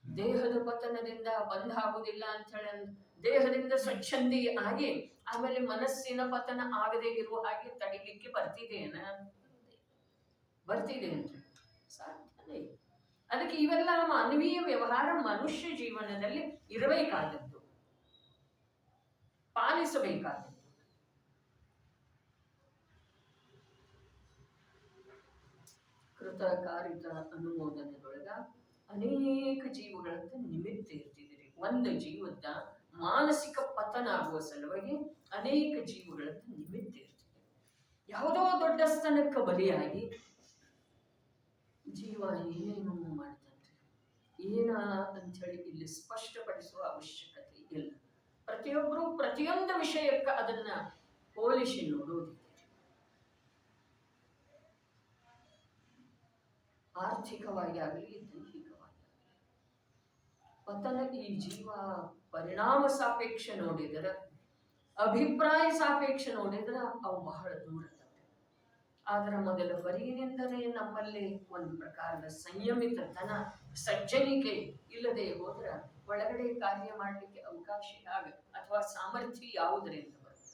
ದೇಹದ ಪತನದಿಂದ ಬಂಧ ಆಗುದಿಲ್ಲ ಅಂತ ಹೇಳಿ ದೇಹದಿಂದ ಸ್ವಚ್ಛಂದಿ ಆಗಿ ಆಮೇಲೆ ಮನಸ್ಸಿನ ಪತನ ಆಗದೆ ಇರುವ ಹಾಗೆ ತಡಿಲಿಕ್ಕೆ ಬರ್ತಿದೆಯೇನ? ಬರ್ತಿದೆ ಅಂತ ಸಾಧ್ಯನೇ. ಅದಕ್ಕೆ ಇವೆಲ್ಲ ಮಾನವೀಯ ವ್ಯವಹಾರ ಮನುಷ್ಯ ಜೀವನದಲ್ಲಿ ಇರಬೇಕಾದದ್ದು, ಪಾಲಿಸಬೇಕಾದದ್ದು. ಕೃತಕಾರಿತ ಅನುಮೋದನೆದೊಳಗ ಅನೇಕ ಜೀವಗಳಂತ ನಿಮಿತ್ತ ಇರ್ತಿದ್ರಿ. ಒಂದು ಜೀವದ ಮಾನಸಿಕ ಪತನ ಆಗುವ ಸಲುವಾಗಿ ಅನೇಕ ಜೀವಗಳಂತ ನಿಮಿತ್ತ ಇರ್ತಿದೆ. ಯಾವುದೋ ದೊಡ್ಡ ಸ್ತನಕ್ಕೆ ಬಲಿಯಾಗಿ ಜೀವ ಏನೇನು ಮಾಡ್ತಾನೆ ಏನ ಅಂಥೇಳಿ ಇಲ್ಲಿ ಸ್ಪಷ್ಟಪಡಿಸುವ ಅವಶ್ಯಕತೆ ಇಲ್ಲ. ಪ್ರತಿಯೊಬ್ಬರು ಪ್ರತಿಯೊಂದು ವಿಷಯಕ್ಕೆ ಅದನ್ನ ಹೋಲಿಸಿ ನೋಡುವುದಿದೆ. ಆರ್ಥಿಕವಾಗಿ ಆಗಲಿ ದೈಹಿಕವಾಗಿ ಪತನ ಈ ಜೀವ ಪರಿಣಾಮ ಸಾಪೇಕ್ಷ ನೋಡಿದರೆ, ಅಭಿಪ್ರಾಯ ಸಾಪೇಕ್ಷ ನೋಡಿದ್ರೆ ಅವು ಬಹಳ ದೂರದವೆ. ಅದರ ಮೊದಲ ಬರಿಗಿನಿಂದಲೇ ನಮ್ಮಲ್ಲಿ ಒಂದು ಪ್ರಕಾರದ ಸಂಯಮಿತತನ, ಸಜ್ಜನಿಕೆ ಇಲ್ಲದೆ ಹೋದ್ರೆ ಒಳಗಡೆ ಕಾರ್ಯ ಮಾಡಲಿಕ್ಕೆ ಅವಕಾಶ ಅಥವಾ ಸಾಮರ್ಥ್ಯ ಯಾವುದರಿಂದ ಬರುತ್ತೆ?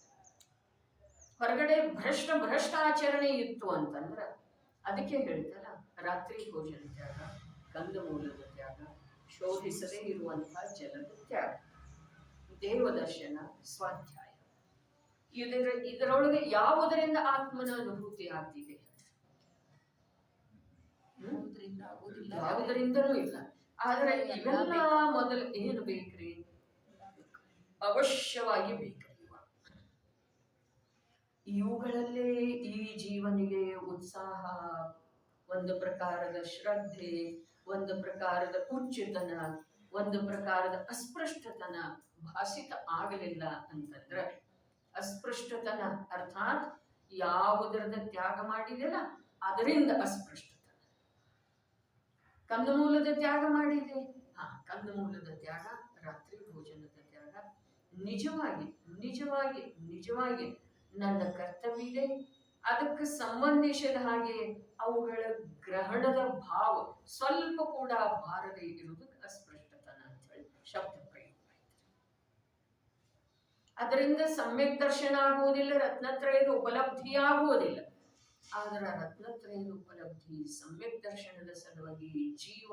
ಹೊರಗಡೆ ಭ್ರಷ್ಟಾಚರಣೆ ಇತ್ತು ಅಂತಂದ್ರೆ ಅದಕ್ಕೆ ಹೇಳ್ತಲ್ಲ, ರಾತ್ರಿ ಭೋಜನ ತ್ಯಾಗ, ಕಂದಮೂಲದ ತ್ಯಾಗ, ಶೋಧಿಸದೇ ಇರುವಂತಹ ಜಲದ ತ್ಯಾಗ, ದೇವದರ್ಶನ, ಸ್ವಾಧ್ಯಾಯ. ಇದರೊಳಗೆ ಯಾವುದರಿಂದ ಆತ್ಮನ ಅನುಭೂತಿ ಆಗ್ತಿದೆ? ಯಾವುದರಿಂದನೂ ಇಲ್ಲ. ಆದ್ರೆ ಇವೆಲ್ಲ ಮೊದಲು ಏನು ಬೇಕ್ರಿ? ಅವಶ್ಯವಾಗಿ ಬೇಕ್ರಿ. ಇವುಗಳಲ್ಲೇ ಈ ಜೀವನಿಗೆ ಉತ್ಸಾಹ, ಒಂದು ಪ್ರಕಾರದ ಶ್ರದ್ಧೆ, ಒಂದು ಪ್ರಕಾರದ ಉಚ್ಚತನ, ಒಂದು ಪ್ರಕಾರದ ಅಸ್ಪೃಷ್ಟತನ ಭಾಸಿತ ಆಗಲಿಲ್ಲ ಅಂತಂದ್ರೆ, ಅಸ್ಪೃಷ್ಟತನ ಅರ್ಥಾತ್ ಯಾವುದರದ ತ್ಯಾಗ ಮಾಡಿದೆಲ್ಲ ಅದರಿಂದ ಅಸ್ಪೃಷ್ಟತನ. ಕಂದಮೂಲದ ತ್ಯಾಗ ಮಾಡಿದೆ, ಕಂದಮೂಲದ ತ್ಯಾಗ, ರಾತ್ರಿ ಭೋಜನದ ತ್ಯಾಗ, ನಿಜವಾಗಿ ನಿಜವಾಗಿ ನಿಜವಾಗಿ ನನ್ನ ಕರ್ತವ್ಯ ಇದೆ, ಅದಕ್ಕೆ ಸಂಬಂಧಿಸಿದ ಹಾಗೆ ಅವುಗಳ ಗ್ರಹಣದ ಭಾವ ಸ್ವಲ್ಪ ಕೂಡ ಬಾರದೆ ಇರುವುದಕ್ಕೆ ಅಸ್ಪೃಷ್ಟತನ ಅಂತ ಹೇಳಿ ಶಬ್ದ ಪ್ರಯೋಗ ಆಯ್ತು. ಅದರಿಂದ ಸಮ್ಯಕ್ ದರ್ಶನ ಆಗುವುದಿಲ್ಲ, ರತ್ನತ್ರಯದ ಉಪಲಬ್ಧಿ ಆಗುವುದಿಲ್ಲ. ಆದ್ರೆ ರತ್ನತ್ರಯದ ಉಪಲಬ್ಧಿ, ಸಮ್ಯಕ್ ದರ್ಶನದ ಸಲುವಾಗಿ ಜೀವ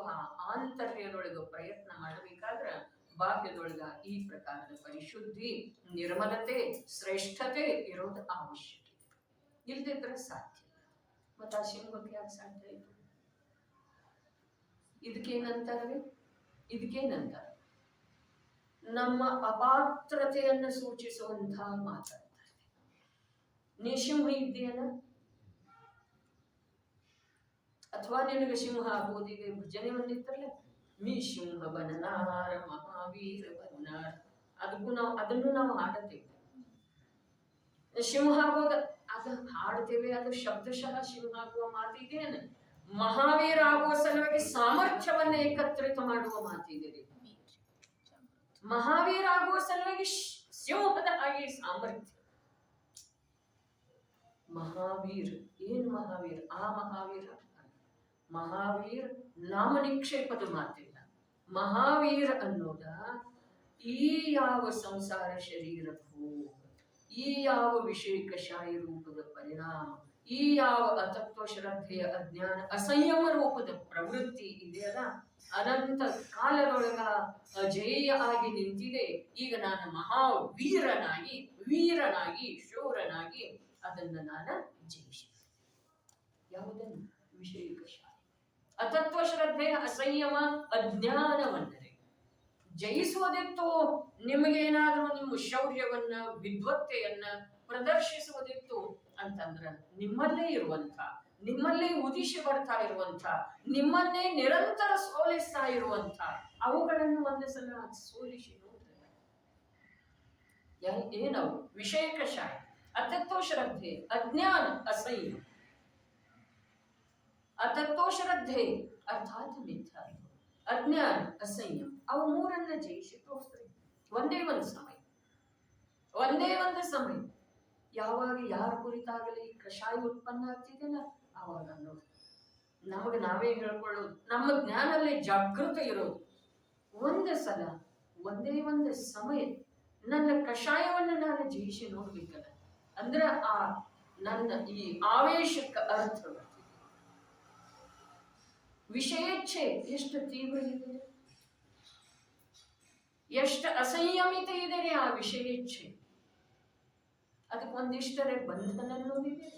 ಆಂತರ್ಯದೊಳಗೆ ಪ್ರಯತ್ನ ಮಾಡಬೇಕಾದ್ರೆ ಬಾಹ್ಯದೊಳಗ ಈ ಪ್ರಕಾರದ ಪರಿಶುದ್ಧಿ, ನಿರ್ಮಲತೆ, ಶ್ರೇಷ್ಠತೆ ಇರೋದು ಅವಶ್ಯಕ. ಇಲ್ದಿದ್ರೆ ಸಾಧ್ಯ ಇಲ್ಲ. ಮತ್ತೆ ಆ ಸಿಂಹಕ್ಕೆ ಯಾಕೆ ಸಾಧ್ಯ ಇಲ್ಲ? ಇದಕ್ಕೇನಂತಾರವೆ? ಇದಕ್ಕೇನಂತಾರೆ? ನಮ್ಮ ಅಪಾತ್ರತೆಯನ್ನು ಸೂಚಿಸುವಂತಹ ಮಾತಾಡ್ತಾರೆ. ನೀ ಸಿಂಹ ಇದ್ದೀಯನ? ಅಥವಾ ನಿನಗೆ ಸಿಂಹ ಆಗುವುದಿದೆ? ಭಜನೆ ಒಂದಿತ್ತಲ್ಲ, ಮೀ ಸಿಂಹ ಬನನಾರ ಮಹಾವೀರ ಬನ್ನಾರ, ಅದನ್ನು ನಾವು ಹಾಡುತ್ತೇವೆ. ಸಿಂಹ ಆಗೋದ ಅದು ಹಾಡ್ತೇವೆ, ಅದು ಶಬ್ದಶಃ ಸಿಂಹ ಆಗುವ ಮಾತಿದೇನು? ಮಹಾವೀರ ಆಗುವ ಸಲುವಾಗಿ ಸಾಮರ್ಥ್ಯವನ್ನ ಏಕತ್ರಿತ ಮಾಡುವ ಮಾತಿದೆ. ಮಹಾವೀರ ಆಗುವ ಸಲುವಾಗಿ ಸಿಂಹದ ಹಾಗೆ ಸಾಮರ್ಥ್ಯ. ಮಹಾವೀರ್ ಏನು? ಮಹಾವೀರ್ ಆ ಮಹಾವೀರ ಮಹಾವೀರ್ ನಾಮ ನಿಕ್ಷೇಪದ ಮಾತಿಲ್ಲ. ಮಹಾವೀರ ಅನ್ನೋದ ಈ ಯಾವ ಸಂಸಾರ ಶರೀರ ಭೋಗ, ಈ ಯಾವ ವಿಷಯಕಶಾಯಿ ರೂಪದ ಪರಿಣಾಮ, ಈ ಯಾವ ಅತತ್ವ ಶ್ರದ್ಧೆಯ ಅಜ್ಞಾನ ಅಸಂಯಮ ರೂಪದ ಪ್ರವೃತ್ತಿ ಇದೆಯಲ್ಲ, ಅನಂತ ಕಾಲದೊಳಗ ಅಜೇಯ ಆಗಿ ನಿಂತಿದೆ. ಈಗ ನಾನು ಮಹಾವೀರನಾಗಿ, ವೀರನಾಗಿ, ಶೂರನಾಗಿ ಅದನ್ನು ನಾನು ಜಯಿಸಿದೆ. ಯಾವುದನ್ನು? ವಿಷಯಕಶಾಯಿ ಅತತ್ವ ಶ್ರದ್ಧೆಯ ಅಸಂಯಮ ಅಜ್ಞಾನವನ್ನರೆ ಜಯಿಸುವುದಿತ್ತು. ನಿಮಗೇನಾದರೂ ನಿಮ್ಮ ಶೌರ್ಯವನ್ನ, ವಿದ್ವತ್ತೆಯನ್ನ ಪ್ರದರ್ಶಿಸುವುದಿತ್ತು ಅಂತಂದ್ರ ನಿಮ್ಮಲ್ಲೇ ಇರುವಂತ, ನಿಮ್ಮಲ್ಲೇ ಉದಿಸಿ ಬರ್ತಾ ಇರುವಂತ, ನಿಮ್ಮನ್ನೇ ನಿರಂತರ ಸೋಲಿಸ್ತಾ ಇರುವಂತ ಅವುಗಳನ್ನು ಒಂದು ಸಲ ಸೋಲಿಸಿ ನೋಡ್ತಾರೆ. ಏನವು? ವಿಷಯಕಶಾಯಿ, ಅತತ್ವ ಶ್ರದ್ಧೆ, ಅಜ್ಞಾನ, ಅಸಂಯಮ. ಅತತ್ವ ಶ್ರದ್ಧೆ ಅರ್ಥಾತ್ ಮಿಥ್ಯಾತ್ವ, ಅಜ್ಞಾನ, ಅಸಂಯಮ, ಅವು ಮೂರನ್ನ ಜಯಿಸಿ ತೋರಿಸ್ತಾರೆ ಒಂದೇ ಒಂದು ಸಮಯ. ಯಾವಾಗ ಯಾರ ಕುರಿತಾಗಲಿ ಕಷಾಯ ಉತ್ಪನ್ನ ಆಗ್ತಿದೆಯಲ್ಲ, ಆವಾಗ ನೋಡಿ ನಮಗೆ ನಾವೇ ಹೇಳ್ಕೊಳ್ಳೋದು, ನಮ್ಮ ಜ್ಞಾನದಲ್ಲಿ ಜಾಗೃತ ಇರೋದು. ಒಂದು ಸಲ ಒಂದೇ ಒಂದು ಸಮಯ ನನ್ನ ಕಷಾಯವನ್ನು ನಾನು ಜಯಿಸಿ ನೋಡ್ಬೇಕಲ್ಲ, ಅಂದ್ರೆ ಆ ನನ್ನ ಈ ಆವೇಶಕ್ಕೆ ಅರ್ಥ ಬರ್ತಿದೆ. ವಿಷಯೇಚ್ಛೆ ಎಷ್ಟು ತೀವ್ರ ಇದೆ, ಎಷ್ಟು ಅಸಂಯಮಿತ ಇದೆ ಆ ವಿಷಯೇಚ್ಛೆ. ಅದಕ್ಕೊಂದಿಷ್ಟರೇ ಬಂಧನ ಅನ್ನೋದಿದೆ.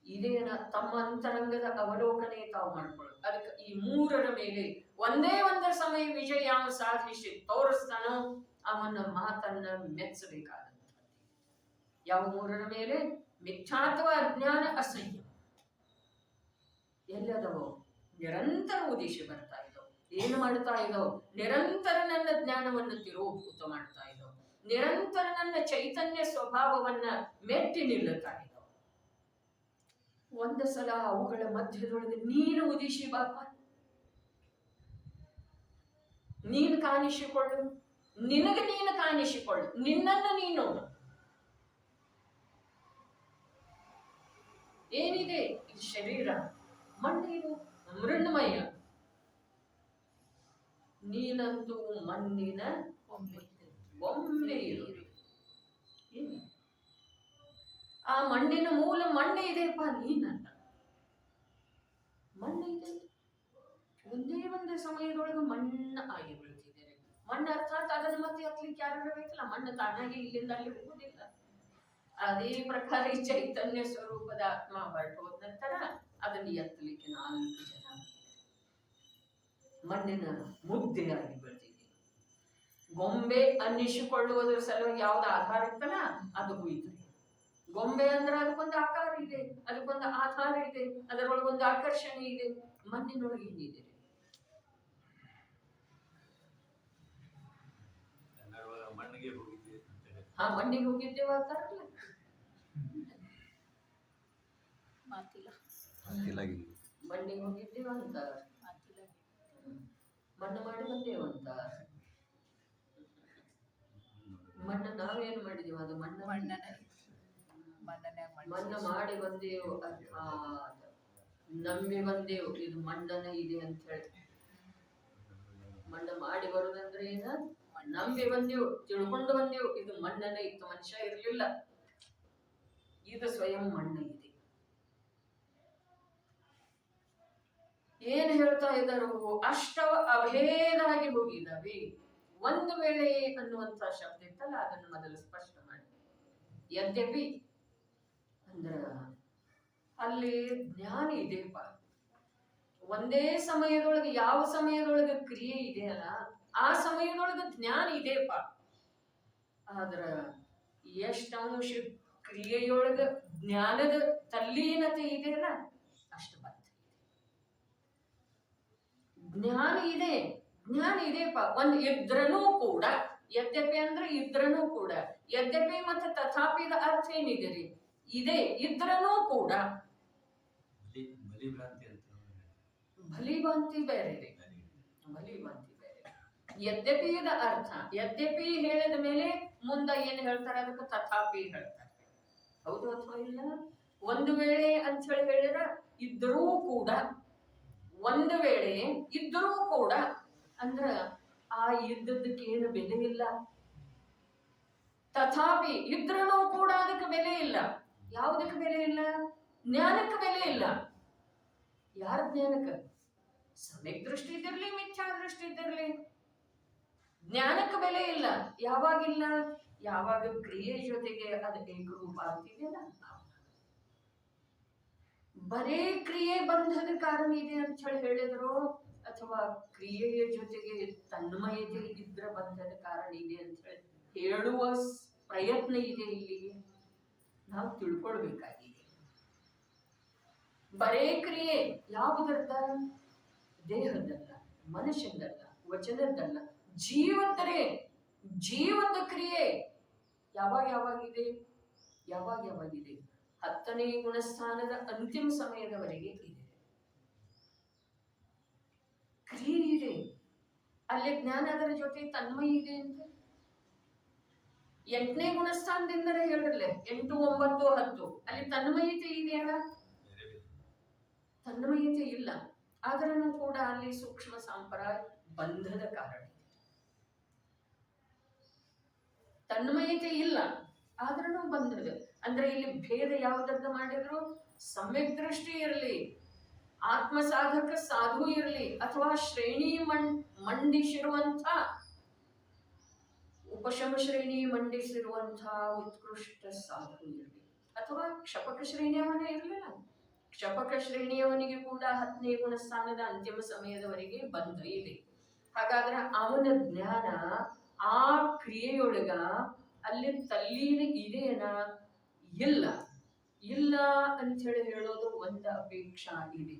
ಇದೇನ ತಮ್ಮ ಅಂತರಂಗದ ಅವಲೋಕನೆ ತಾವು ಮಾಡ್ಕೊಳ್ಳೋದು. ಅದಕ್ಕೆ ಈ ಮೂರರ ಮೇಲೆ ಒಂದೇ ಒಂದು ಸಮಯ ವಿಜಯ ಸಾಧಿಸಿ ತೋರಿಸ್ತಾನೋ ಅವನ ಮಾತನ್ನ ಮೆಚ್ಚಬೇಕಾದಂತ. ಯಾವ ಮೂರರ ಮೇಲೆ? ಮಿಥ್ಯಾತ್ವ, ಅಜ್ಞಾನ, ಅಸಂಯಮ. ಎಲ್ಲದವೋ ನಿರಂತರ ಉದಿಸಿ ಬರ್ತಾ ಇದ್ದವು. ಏನು ಮಾಡ್ತಾ ಇದ್ದವು? ನಿರಂತರ ನನ್ನ ಜ್ಞಾನವನ್ನು ತಿರೋಭೂತ ಮಾಡ್ತಾ ಇದ್ದವು. ನಿರಂತರ ನನ್ನ ಚೈತನ್ಯ ಸ್ವಭಾವವನ್ನ ಮೆಟ್ಟಿ ನಿಲ್ಲುತ್ತಾ ಇದ್ದವು. ಒಂದು ಸಲ ಅವುಗಳ ಮಧ್ಯದೊಳಗೆ ನೀನು ಉದಿಸಿ ಬಾಪ, ನೀನು ಕಾಣಿಸಿಕೊಳ್ಳು, ನಿನಗೆ ನೀನು ಕಾಣಿಸಿಕೊಳ್ಳು, ನಿನ್ನನ್ನು ನೀನು. ಏನಿದೆ? ಇದು ಶರೀರ, ಮಣ್ಣಿದು, ಮೃಣ್ಮಯ. ನೀನಂತೂ ಮಣ್ಣಿನ ಒಮ್ಮೆ ಇರು. ಆ ಮಣ್ಣಿನ ಮೂಲ ಮಣ್ಣೆ ಇದೆಯಪ್ಪ, ನೀನಲ್ಲ. ಮಣ್ಣು ಇದೆ, ಒಂದೇ ಒಂದು ಸಮಯದೊಳಗೆ ಮಣ್ಣು ಆಗಿ ಬೀಳ್ತಿದ್ದೇನೆ. ಮಣ್ಣು ಅರ್ಥಾತ್ ಅದನ್ನು ಮತ್ತೆ ಹತ್ಲಿಕ್ಕೆ ಯಾರು ಬೇಕಲ್ಲ, ಮಣ್ಣು ತಾನಾಗಿ ಇಲ್ಲಿಂದ ಅಲ್ಲಿ ಹೋಗುವುದಿಲ್ಲ. ಅದೇ ಪ್ರಕಾರ ಈ ಚೈತನ್ಯ ಸ್ವರೂಪದ ಆತ್ಮ ಹೊರಟು ಹೋದ ನಂತರ ಅದನ್ನು ಎತ್ತಲಿಕ್ಕೆ 4 ಜನ ಮಣ್ಣಿನ ಮುದ್ದೆಯಾಗಿ ಬೆಳೆದಿದೆ. ಗೊಂಬೆ ಅನ್ನಿಸಿಕೊಳ್ಳುವುದರ ಸಲುವಾಗಿ ಯಾವ್ದು ಆಧಾರ ಇತ್ತಲ್ಲ ಅದು ಹೋಯ್ತು. ಗೊಂಬೆ ಅಂದ್ರೆ ಅದಕ್ಕೊಂದು ಆಕಾರ ಇದೆ, ಅದಕ್ಕೊಂದು ಆಧಾರ ಇದೆ, ಅದರೊಳಗೊಂದು ಆಕರ್ಷಣೆ ಇದೆ. ಮಣ್ಣಿನೊಳಗೆ ಏನಿದೆ? ಮಣ್ಣಿಗೆ ಹೋಗಿದ್ದೆ. ಹಾ, ಮಣ್ಣಿಗೆ ಹೋಗಿದ್ದೇವ ಅಂತಾರಲ್ಲ. ಮಣ್ಣಿಗೆ ಹೋಗಿದ್ದೇವ ಅಂತ, ಮಣ್ಣು ಮಾಡಿ ಬಂದೇವಂತ. ಮಣ್ಣು ನಾವೇನು ಮಾಡಿದೀವ? ಅದು ಮಣ್ಣು ಮಾಡಿ ಬಂದೇವು, ಅರ್ಥಾತ್ ನಂಬಿ ಬಂದೇವು ಇದು ಮಣ್ಣನೇ ಇದೆ ಅಂತ ಹೇಳಿ. ಮಣ್ಣು ಮಾಡಿ ಬರುದಂದ್ರೆ ಏನ? ನಂಬಿ ಬಂದೆವು, ತಿಳ್ಕೊಂಡು ಬಂದೆವು ಇದು ಮಣ್ಣನೇ ಇತ್ತು, ಮನುಷ್ಯ ಇರಲಿಲ್ಲ, ಇದು ಸ್ವಯಂ ಮಣ್ಣು ಇದೆ. ಏನ್ ಹೇಳ್ತಾ ಇದ್ದಾರು? ಅಷ್ಟವ ಅಭೇದಾಗಿ ಹೋಗಿದ್ದಾವೆ. ಒಂದು ವೇಳೆ ಅನ್ನುವಂತ ಶಬ್ದ ಇತ್ತಲ್ಲ, ಅದನ್ನು ಮೊದಲು ಸ್ಪಷ್ಟ ಮಾಡಿ. ಯದ್ಯಪಿ ಅಂದ್ರ ಅಲ್ಲಿ ಜ್ಞಾನ ಇದೆಪ್ಪ. ಒಂದೇ ಸಮಯದೊಳಗೆ ಯಾವ ಸಮಯದೊಳಗೆ ಕ್ರಿಯೆ ಇದೆಯಲ್ಲ ಆ ಸಮಯದೊಳಗೆ ಜ್ಞಾನ ಇದೆಪ್ಪ. ಆದ್ರ ಎಷ್ಟು ಅಂಶ ಕ್ರಿಯೆಯೊಳಗ ಜ್ಞಾನದ ತಲ್ಲೀನತೆ ಇದೆಯಲ್ಲ ಅಷ್ಟು ಬಂತ. ಜ್ಞಾನ ಇದೆ, ಜ್ಞಾನ ಇದೆಪ್ಪ. ಒಂದು ಇದ್ರನೂ ಕೂಡ, ಯದ್ಯಪಿ ಅಂದ್ರೆ ಇದ್ರನೂ ಕೂಡ, ಯದ್ಯಪಿ ಮತ್ತೆ ತಥಾಪಿದ ಅರ್ಥ ಏನಿದೆ ರೀ? ಇದೆ, ಇದ್ರನೂ ಕೂಡ. ಬಲಿಭ್ರಾಂತಿ ಬೇರೆ ರೀ, ಬಲಿಭ್ರಾಂತಿ ಬೇರೆ. ಯದ್ಯಪಿದ ಅರ್ಥ, ಯದ್ಯಪಿ ಹೇಳಿದ ಮೇಲೆ ಮುಂದೆ ಏನ್ ಹೇಳ್ತಾರೆ? ಅದಕ್ಕೆ ತಥಾಪಿ ಹೇಳ್ತಾರೆ. ಹೌದು ಅಥವಾ ಇಲ್ಲ? ಒಂದು ವೇಳೆ ಅಂತ ಹೇಳಿ ಹೇಳಿದ್ರ ಇದ್ರೂ ಕೂಡ, ಒಂದು ವೇಳೆ ಇದ್ರೂ ಕೂಡ ಅಂದ್ರ ಆ ಇದ್ದದಕ್ಕೆ ಏನು ಬೆಲೆ ಇಲ್ಲ. ತಥಾಪಿ ಇದ್ರೂ ಕೂಡ ಅದಕ್ಕೆ ಬೆಲೆ ಇಲ್ಲ. ಯಾವುದಕ್ಕೆ ಬೆಲೆ ಇಲ್ಲ? ಜ್ಞಾನಕ್ಕೆ ಬೆಲೆ ಇಲ್ಲ. ಯಾರ ಜ್ಞಾನಕ್ಕೆ? ಸಮ್ಯಕ್ ದೃಷ್ಟಿ ಇದ್ದಿರ್ಲಿ, ಮಿಥ್ಯಾ ದೃಷ್ಟಿ ಇದ್ದಿರ್ಲಿ, ಜ್ಞಾನಕ್ಕೆ ಬೆಲೆ ಇಲ್ಲ. ಯಾವಾಗಿಲ್ಲ? ಯಾವಾಗ ಕ್ರಿಯೆ ಜೊತೆಗೆ ಅದು ಏಕರೂಪ ಆಗ್ತಿದೆಯಲ್ಲ. ಬರೇ ಕ್ರಿಯೆ ಬಂಧದ ಕಾರಣ ಇದೆ ಅಂತ ಹೇಳಿ ಹೇಳಿದ್ರು, ಅಥವಾ ಕ್ರಿಯೆಯ ಜೊತೆಗೆ ತನ್ಮಯತೆ ಇದ್ರ ಬಂಧದ ಕಾರಣ ಇದೆ ಅಂತ ಹೇಳಿ ಹೇಳುವ ಪ್ರಯತ್ನ ಇದೆ. ಇಲ್ಲಿ ನಾವು ತಿಳ್ಕೊಳ್ಬೇಕಾಗಿದೆ. ಬರೇ ಕ್ರಿಯೆ ಯಾವುದರ್ಥ? ದೇಹದಲ್ಲ, ಮನುಷ್ಯನದಲ್ಲ, ವಚನದ್ದಲ್ಲ, ಜೀವದರೆ. ಜೀವದ ಕ್ರಿಯೆ ಯಾವಾಗಿದೆ? ಯಾವಾಗಿದೆ? 10ನೇ ಗುಣಸ್ಥಾನದ ಅಂತಿಮ ಸಮಯದವರೆಗೆ ಇದೆ, ಕ್ರಿಯೆ ಇದೆ. ಅಲ್ಲಿ ಜ್ಞಾನ, ಅದರ ಜೊತೆ ತನ್ಮಯ ಇದೆ ಅಂತ 8ನೇ ಗುಣಸ್ಥಾನದಿಂದಲೇ ಹೇಳಿರ್ಲೆ 8, 9, 10 ಅಲ್ಲಿ ತನ್ಮಯತೆ ಇದೆಯಲ್ಲ? ತನ್ಮಯತೆ ಇಲ್ಲ. ಆದ್ರೂ ಕೂಡ ಅಲ್ಲಿ ಸೂಕ್ಷ್ಮ ಸಂಪ್ರಾಯ ಬಂಧದ ಕಾರಣ. ತನ್ಮಯತೆ ಇಲ್ಲ, ಆದ್ರೂ ಬಂಧದ. ಅಂದ್ರೆ ಇಲ್ಲಿ ಭೇದ ಯಾವುದನ್ನ ಮಾಡಿದ್ರು? ಸಮ್ಯಕ್ ದೃಷ್ಟಿ ಇರಲಿ, ಆತ್ಮ ಸಾಧಕ ಸಾಧು ಇರಲಿ, ಅಥವಾ ಶ್ರೇಣಿ ಮಂಡಿಸಿರುವಂಥ ಉಪಶಮ ಶ್ರೇಣಿ ಮಂಡಿಸಿರುವಂಥ ಉತ್ಕೃಷ್ಟ ಸಾಧು ಇರಲಿ, ಅಥವಾ ಕ್ಷಪಕ ಶ್ರೇಣಿಯವನೇ ಇರಲಿಲ್ಲ. ಕ್ಷಪಕ ಶ್ರೇಣಿಯವನಿಗೆ ಕೂಡ 10ನೇ ಗುಣಸ್ಥಾನದ ಅಂತಿಮ ಸಮಯದವರೆಗೆ ಬಂಧ ಇದೆ. ಹಾಗಾದ್ರೆ ಅವನ ಜ್ಞಾನ ಆ ಕ್ರಿಯೆಯೊಳಗ ಅಲ್ಲಿ ತಲ್ಲೀನ ಇದೆಯನ ಇಲ್ಲ ಇಲ್ಲ ಅಂಥೇಳಿ ಹೇಳೋದು ಒಂದು ಅಪೇಕ್ಷಾ ಇದೆ,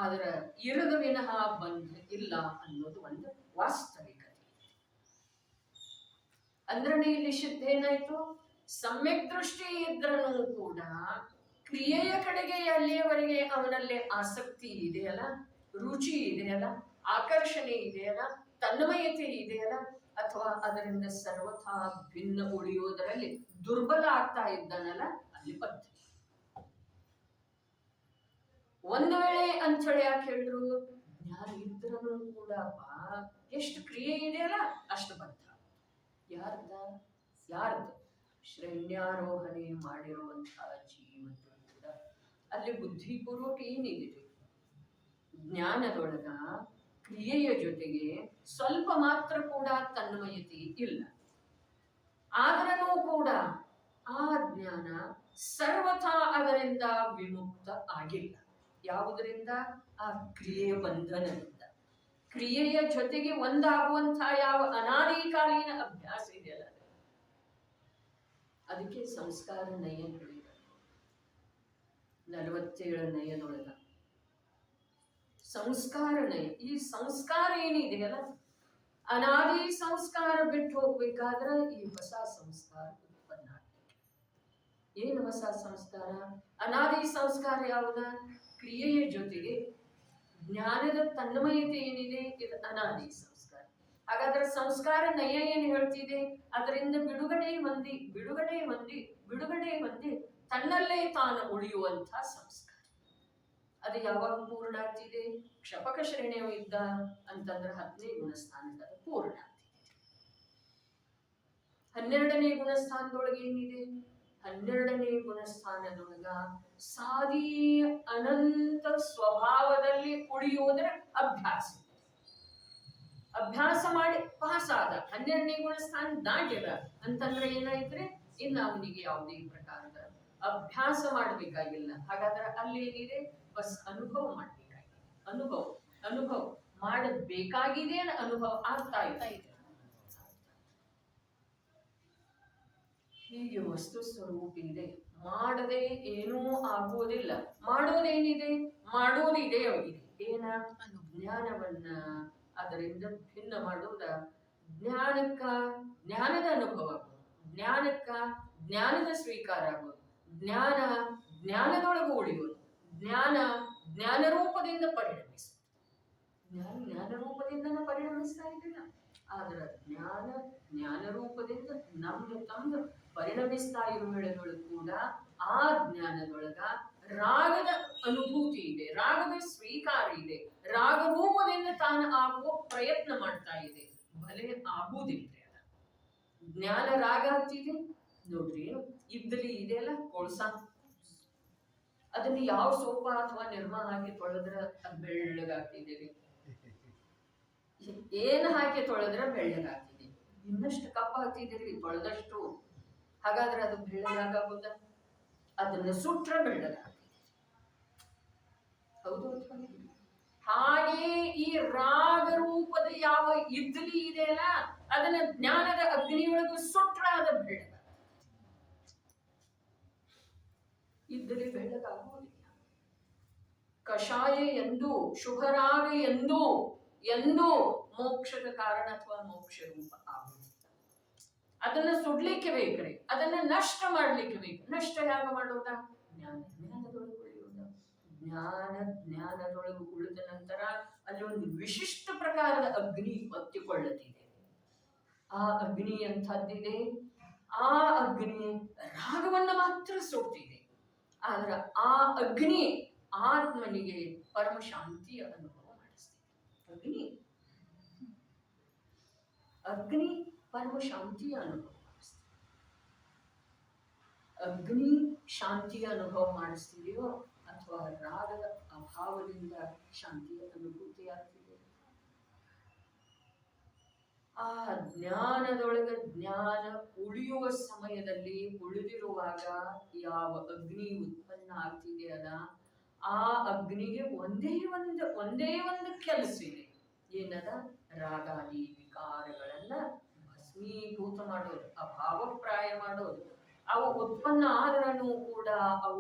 ಆದ್ರೆ ಇರದ ವಿನಃ ಬಂಧ ಇಲ್ಲ ಅನ್ನೋದು ಒಂದು ವಾಸ್ತವಿಕತೆ. ಅಂದ್ರೆ ಇಲ್ಲಿ ಶುದ್ಧ ಏನಾಯ್ತು, ಸಮ್ಯಕ್ ದೃಷ್ಟಿ ಇದ್ರೂ ಕೂಡ ಕ್ರಿಯೆಯ ಕಡೆಗೆ ಅಲ್ಲಿಯವರೆಗೆ ಅವನಲ್ಲಿ ಆಸಕ್ತಿ ಇದೆಯಲ್ಲ, ರುಚಿ ಇದೆಯಲ್ಲ, ಆಕರ್ಷಣೆ ಇದೆಯಲ್ಲ, ತನ್ಮಯತೆ ಇದೆಯಲ್ಲ, ಅಥವಾ ಅದರಿಂದ ಸರ್ವಥಾ ಭಿನ್ನ ಉಳಿಯುವುದರಲ್ಲಿ ದುರ್ಬಲ ಆಗ್ತಾ ಇದ್ದಾನಲ್ಲ, ಅಲ್ಲಿ ಬದ್ಧ. ಒಂದು ವೇಳೆ ಅಂಥೇಳಿ ಯಾಕೆ ಹೇಳಿದ್ರು, ಜ್ಞಾನ ಇದ್ರೂ ಕೂಡ ಎಷ್ಟು ಕ್ರಿಯೆ ಇದೆಯಲ್ಲ ಅಷ್ಟು ಬದ್ಧ. ಯಾರ್ದ ಶ್ರೇಣ್ಯಾರೋಹಣೆ ಮಾಡಿರುವಂತಹ ಜೀವನಗಳು ಕೂಡ ಅಲ್ಲಿ ಬುದ್ಧಿಪೂರ್ವಕ ಏನಿದೆ, ಜ್ಞಾನದೊಳಗ ಕ್ರಿಯೆಯ ಜೊತೆಗೆ ಸ್ವಲ್ಪ ಮಾತ್ರ ಕೂಡ ತನ್ಮಯತೆ ಇಲ್ಲ. ಆದ್ರೂ ಕೂಡ ಆ ಜ್ಞಾನ ಸರ್ವಥಾ ಅದರಿಂದ ವಿಮುಕ್ತ ಆಗಿಲ್ಲ. ಯಾವುದರಿಂದ? ಆ ಕ್ರಿಯೆಯ ಬಂಧನದಿಂದ. ಕ್ರಿಯೆಯ ಜೊತೆಗೆ ಒಂದಾಗುವಂತಹ ಯಾವ ಅನಾದಿಕಾಲೀನ ಅಭ್ಯಾಸ ಇದೆಯಲ್ಲ, ಅದಕ್ಕೆ ಸಂಸ್ಕಾರ ನಯ ಹೇಳಿದ್ದಾರೆ. 47 ನಯದೊಳಗ ಸಂಸ್ಕಾರ ನಯ. ಈ ಸಂಸ್ಕಾರ ಏನಿದೆಯಲ್ಲ, ಅನಾದಿ ಸಂಸ್ಕಾರ ಬಿಟ್ಟು ಹೋಗ್ಬೇಕಾದ್ರೆ ಈ ಹೊಸ ಸಂಸ್ಕಾರ ಉತ್ಪನ್ನ ಆಗ್ತದೆ. ಏನು ಹೊಸ ಸಂಸ್ಕಾರ? ಅನಾದಿ ಸಂಸ್ಕಾರ ಯಾವುದು? ಕ್ರಿಯೆಯ ಜೊತೆಗೆ ಜ್ಞಾನದ ತನ್ಮಯತೆ ಏನಿದೆ, ಇದು ಅನಾದಿ ಸಂಸ್ಕಾರ. ಹಾಗಾದ್ರೆ ಸಂಸ್ಕಾರ ನಯ ಏನು ಹೇಳ್ತಿದೆ? ಅದರಿಂದ ಬಿಡುಗಡೆ ಹೊಂದಿ ತನ್ನಲ್ಲೇ ತಾನು ಉಳಿಯುವಂತ ಸಂಸ್ಕಾರ. ಅದು ಯಾವಾಗ ಪೂರ್ಣ ಆಗ್ತಿದೆ? ಕ್ಷಪಕ ಶ್ರೇಣಿಯ ಇದ್ದ ಅಂತಂದ್ರೆ 10ನೇ ಗುಣಸ್ಥಾನದ ಪೂರ್ಣ ಆಗ್ತಿದೆ. 12ನೇ ಗುಣಸ್ಥಾನದೊಳಗೆ ಏನಿದೆ? 12ನೇ ಗುಣಸ್ಥಾನದೊಳಗ ಸಾದಿ ಅನಂತ ಸ್ವಭಾವದಲ್ಲಿ ಉಳಿಯುವುದರ ಅಭ್ಯಾಸ ಮಾಡಿ ಪಾಸ್ ಆದ. 12ನೇ ಗುಣಸ್ಥಾನ ದಾಟ್ಯದ ಅಂತಂದ್ರೆ ಏನಾಯ್ತ್ರೆ, ಇನ್ನು ಅವನಿಗೆ ಯಾವುದೇ ಪ್ರಕಾರದ ಅಭ್ಯಾಸ ಮಾಡಬೇಕಾಗಿಲ್ಲ. ಹಾಗಾದ್ರೆ ಅಲ್ಲಿ ಏನಿದೆ? ಬಸ್ ಅನುಭವ ಮಾಡಬೇಕಾಗಿದೆ. ಅನುಭವ ಮಾಡಬೇಕಾಗಿದೆ, ಅನುಭವ ಆಗ್ತಾ ಇದೆ. ಹೀಗೆ ವಸ್ತು ಸ್ವರೂಪ ಇದೆ. ಮಾಡದೆ ಏನೂ ಆಗುವುದಿಲ್ಲ. ಮಾಡೋದಿದೆ ಅವರಿಗೆ. ಏನ? ಜ್ಞಾನವನ್ನ ಅದರಿಂದ ಭಿನ್ನ ಮಾಡುವುದ. ಜ್ಞಾನದ ಅನುಭವ, ಜ್ಞಾನದ ಸ್ವೀಕಾರ ಆಗೋದು, ಜ್ಞಾನದೊಳಗೆ ಉಳಿಯುವುದು, ಜ್ಞಾನ ರೂಪದಿಂದ ಪರಿಣಮಿಸುವುದು. ಜ್ಞಾನ ರೂಪದಿಂದನೇ ಪರಿಣಮಿಸ್ತಾ ಇದ್ದಿಲ್ಲ, ಆದ್ರೆ ಜ್ಞಾನ ರೂಪದಿಂದ ನಮ್ದು ಪರಿಣಮಿಸ್ತಾ ಇರುವ ವೇಳೆಗಳು ಕೂಡ ಆ ಜ್ಞಾನದೊಳಗ ರಾಗದ ಅನುಭೂತಿ ಇದೆ, ರಾಗದ ಸ್ವೀಕಾರ ಇದೆ, ರಾಗ ರೂಪದಿಂದ ತಾನು ಆಗುವ ಪ್ರಯತ್ನ ಮಾಡ್ತಾ ಇದೆ. ಭಲೆ ಆಗುವುದಿಲ್ಲ. ಜ್ಞಾನ ರಾಗ ಆಗ್ತಿದೆ ನೋಡ್ರಿ. ಇದ್ದಲ್ಲಿ ಇದೆಯಲ್ಲ ಕೊಳ್ಸ, ಅದನ್ನ ಯಾವ ಸೋಪ ಅಥವಾ ನಿರ್ಮ ಹಾಕಿ ತೊಳೆದ್ರ ಅದು ಬೆಳ್ಳಗಾಗ್ತಿದೆ. ಏನು ಹಾಕಿ ತೊಳೆದ್ರೆ ಬೆಳ್ಳಗಾಗ್ತಿದೆ. ಇನ್ನಷ್ಟು ಕಪ್ಪ ಹಾಕ್ತಿದ್ದೀರಿ ತೊಳೆದಷ್ಟು. ಹಾಗಾದ್ರೆ ಅದು ಬೆಳ್ಳಗಾಗಬಹುದ? ಅದನ್ನ ಸುಟ್ರ ಬೆಳ್ಳಗಾಗ್ತಿದೆ. ಹೌದು ಅಥವಾ ಇಲ್ಲ? ಹಾಗೆ ಈ ರಾಗ ರೂಪದ ಯಾವ ಇದ್ಲಿ ಇದೆಯಲ್ಲ, ಅದನ್ನ ಜ್ಞಾನದ ಅಗ್ನಿಯೊಳಗೆ ಸುಟ್ರ ಅದ ಬೆಳ್ಳಗಾಗ್ತದೆ. ಇದ್ದಲ್ಲಿ ಬೆಳ್ಳಗಾಗುವುದಿಲ್ಲ. ಕಷಾಯ ಎಂದು, ಶುಭರಾಗ ಎಂದು ಮೋಕ್ಷದ ಕಾರಣ ಅಥವಾ ಮೋಕ್ಷ ರೂಪ ಆಗುವುದಿಲ್ಲ. ಅದನ್ನ ಸುಡ್ಲಿಕ್ಕೆ ಬೇಕ್ರಿ, ಅದನ್ನ ನಷ್ಟ ಮಾಡ್ಲಿಕ್ಕೆ ಬೇಕು. ನಷ್ಟ ಯಾಗ ಮಾಡೋದ? ಜ್ಞಾನದೊಳಗೆ ಉಳಿಯೋದ. ಜ್ಞಾನದೊಳಗೆ ಉಳಿದ ನಂತರ ಅಲ್ಲಿ ಒಂದು ವಿಶಿಷ್ಟ ಪ್ರಕಾರದ ಅಗ್ನಿ ಹೊತ್ತಿಕೊಳ್ಳುತ್ತಿದೆ. ಆ ಅಗ್ನಿ ಎಂಥದ್ದಿದೆ? ಆ ಅಗ್ನಿ ರಾಗವನ್ನು ಮಾತ್ರ ಸುಡ್ತಿದೆ. ಆದ್ರೆ ಆ ಅಗ್ನಿ ಆತ್ಮನಿಗೆ ಪರಮ ಶಾಂತಿಯ ಅನುಭವ ಮಾಡಿಸ್ತಿದೆ. ಅಗ್ನಿ ಪರಮ ಶಾಂತಿಯ ಅನುಭವ ಮಾಡಿಸ್ತಿದೆ. ಅಗ್ನಿ ಶಾಂತಿಯ ಅನುಭವ ಮಾಡಿಸ್ತಿದೆಯೋ ಅಥವಾ ರಾಗದ ಅಭಾವದಿಂದ ಶಾಂತಿಯ ಅನುಭೂತಿ ಆಗ್ತಿದೆ? ಆ ಜ್ಞಾನದೊಳಗೆ ಜ್ಞಾನ ಉಳಿಯುವ ಸಮಯದಲ್ಲಿ, ಉಳಿದಿರುವಾಗ ಯಾವ ಅಗ್ನಿ ಉತ್ಪನ್ನ ಆಗ್ತಿದೆಯಲ್ಲ, ಆ ಅಗ್ನಿಗೆ ಒಂದೇ ಒಂದು ಕೆಲಸ ಇದೆ. ಏನದ? ರಾಗಾದಿ ವಿಕಾರಗಳನ್ನ ಭಸ್ಮೀಭೂತ ಮಾಡೋದು, ಅಭಾವಪ್ರಾಯ ಮಾಡೋದು. ಅವು ಉತ್ಪನ್ನ ಆದರೂ ಕೂಡ ಅವು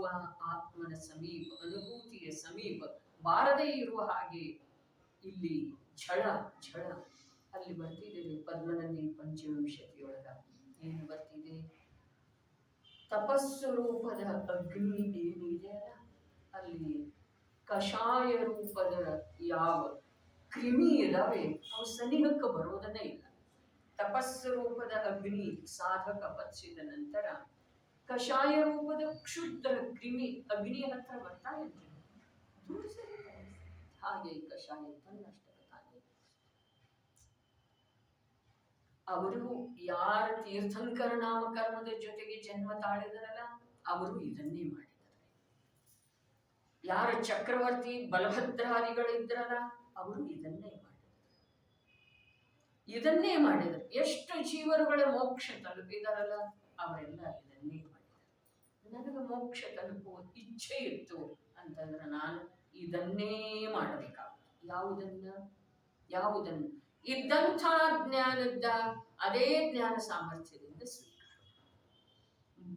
ಆತ್ಮನ ಸಮೀಪ, ಅನುಭೂತಿಯ ಸಮೀಪ ಬಾರದೇ ಇರುವ ಹಾಗೆ ಇಲ್ಲಿ ಝಳ ಝಳ ಅಲ್ಲಿ ಬರ್ತಿದೆ ಪದ್ಮನಂದಿ ಪಂಚವಿಂಶತಿಯೊಳಗ ಏನು ಬರ್ತಿದೆ, ತಪಸ್ಸು ರೂಪದ ಅಗ್ನಿ ಏನಿದೆ ಅಲ್ಲ ಅಲ್ಲಿ ಕಷಾಯ ರೂಪದ ಯಾವ ಕ್ರಿಮಿ ಇದಾವೆ ಅವು ಸನಿಹಕ್ಕೆ ಬರೋದನ್ನೇ ಇಲ್ಲ. ತಪಸ್ಸು ರೂಪದ ಅಗ್ನಿ ಸಾಧಕ ಬಚ್ಚಿದ ನಂತರ ಕಷಾಯ ರೂಪದ ಕ್ಷುದ್ರ ಕ್ರಿಮಿ ಅಗ್ನಿ ಹತ್ರ ಬರ್ತಾ ಇರ್ತದೆ, ದೂರ ಸರಿತಾರೆ. ಹಾಗೆ ಕಷಾಯ ತನ್ನಷ್ಟಕ್ಕೆ ತಾನೇ. ಅವರು ಯಾರ ತೀರ್ಥಂಕರ ನಾಮಕರ್ಮದ ಜೊತೆಗೆ ಜನ್ಮ ತಾಳಿದರಲ್ಲ ಅವರು ಇದನ್ನೇ ಮಾಡಿದ್ದಾರೆ. ಯಾರ ಚಕ್ರವರ್ತಿ ಬಲಭದ್ರಾದಿಗಳಿದ್ರಲ್ಲ ಅವರು ಇದನ್ನೇ ಮಾಡಿದರು. ಎಷ್ಟು ಜೀವರುಗಳ ಮೋಕ್ಷ ತಲುಪಿದರಲ್ಲ ಅವರೆಲ್ಲ ಇದನ್ನೇ ಮಾಡಿದರು. ನನಗೆ ಮೋಕ್ಷ ತಲುಪುವ ಇಚ್ಛೆ ಇತ್ತು ಅಂತಂದ್ರೆ ನಾನು ಇದನ್ನೇ ಮಾಡಬೇಕಾಗುತ್ತೆ. ಯಾವುದನ್ನು ಇದ್ದಂಥ ಜ್ಞಾನದ ಅದೇ ಜ್ಞಾನ ಸಾಮರ್ಥ್ಯದಿಂದ ಸ್ವೀಕಾರ,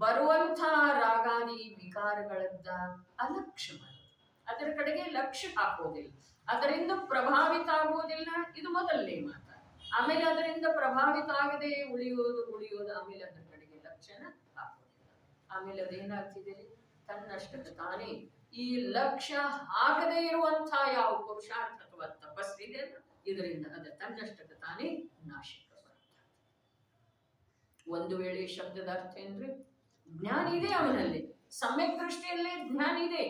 ಬರುವಂಥ ರಾಗಾದಿ ವಿಕಾರಗಳದ್ದ ಅಲಕ್ಷ್ಯ ಮಾಡೋದು, ಅದರ ಕಡೆಗೆ ಲಕ್ಷ್ಯ ಹಾಕೋದಿಲ್ಲ, ಅದರಿಂದ ಪ್ರಭಾವಿತ ಆಗುವುದಿಲ್ಲ. ಇದು ಮೊದಲನೇ ಮಾತು. ಆಮೇಲೆ ಅದರಿಂದ ಪ್ರಭಾವಿತ ಆಗದೆ ಉಳಿಯೋದು ಆಮೇಲೆ ಅದರ ಕಡೆಗೆ ಲಕ್ಷ್ಯನ ಹಾಕೋದಿಲ್ಲ. ಆಮೇಲೆ ಅದೇನಾಗ್ತಿದೆ, ತನ್ನಷ್ಟಕ್ಕೆ ತಾನೇ ಈ ಲಕ್ಷ್ಯ ಹಾಕದೇ ಇರುವಂಥ ಯಾವ ಪುರುಷಾರ್ಥ ಅಥವಾ ತಪಸ್ಸಿದೆ ಇದರಿಂದ ಅದು ತನ್ನಷ್ಟಕ್ಕೆ ತಾನೇ ನಾಶಕ್ಕೆ ಬರುತ್ತೆ. ಒಂದು ವೇಳೆ ಶಬ್ದದ ಅರ್ಥ ಏನ್ರಿ, ಜ್ಞಾನ ಇದೆ ಅವನಲ್ಲಿ, ಸಮ್ಯಕ್ ದೃಷ್ಟಿಯಲ್ಲೇ ಜ್ಞಾನ ಇದೆ,